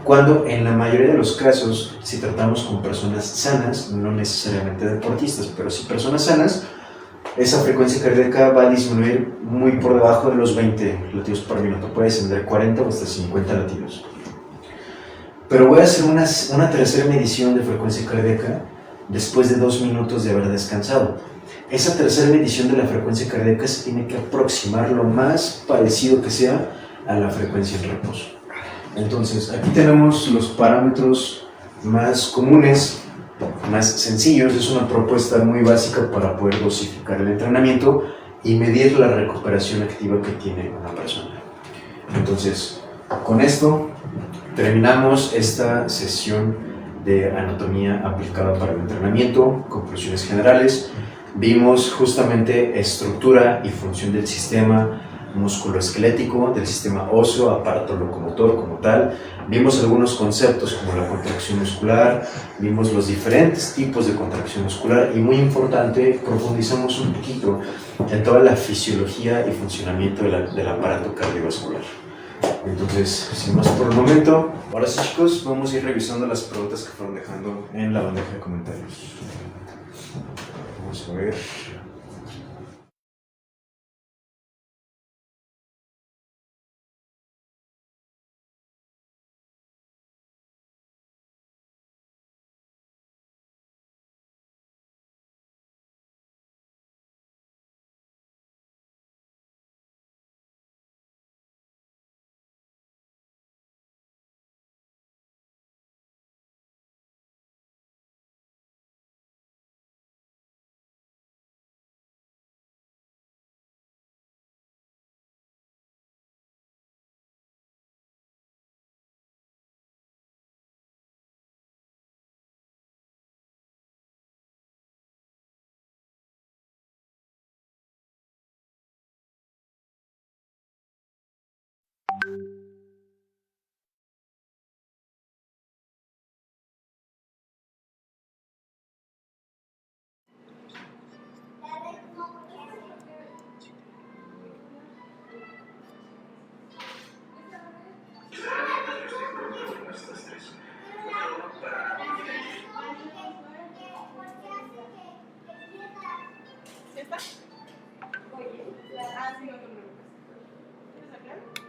Cuando en la mayoría de los casos, si tratamos con personas sanas, no necesariamente deportistas, pero sí personas sanas, esa frecuencia cardíaca va a disminuir muy por debajo de los 20 latidos por minuto, puede descender 40 o hasta 50 latidos. Pero voy a hacer una tercera medición de frecuencia cardíaca después de 2 minutos de haber descansado. Esa tercera medición de la frecuencia cardíaca se tiene que aproximar lo más parecido que sea a la frecuencia en reposo. Entonces, aquí tenemos los parámetros más comunes, más sencillos. Es una propuesta muy básica para poder dosificar el entrenamiento y medir la recuperación activa que tiene una persona. Entonces, con esto terminamos esta sesión de anatomía aplicada para el entrenamiento. Conclusiones generales: vimos justamente estructura y función del sistema musculoesquelético, del sistema óseo, aparato locomotor como tal. Vimos algunos conceptos como la contracción muscular, vimos los diferentes tipos de contracción muscular y, muy importante, profundizamos un poquito en toda la fisiología y funcionamiento del aparato cardiovascular. Entonces, sin más por el momento, ahora sí, chicos, vamos a ir revisando las preguntas que fueron dejando en la bandeja de comentarios. Vamos a ver. Bye.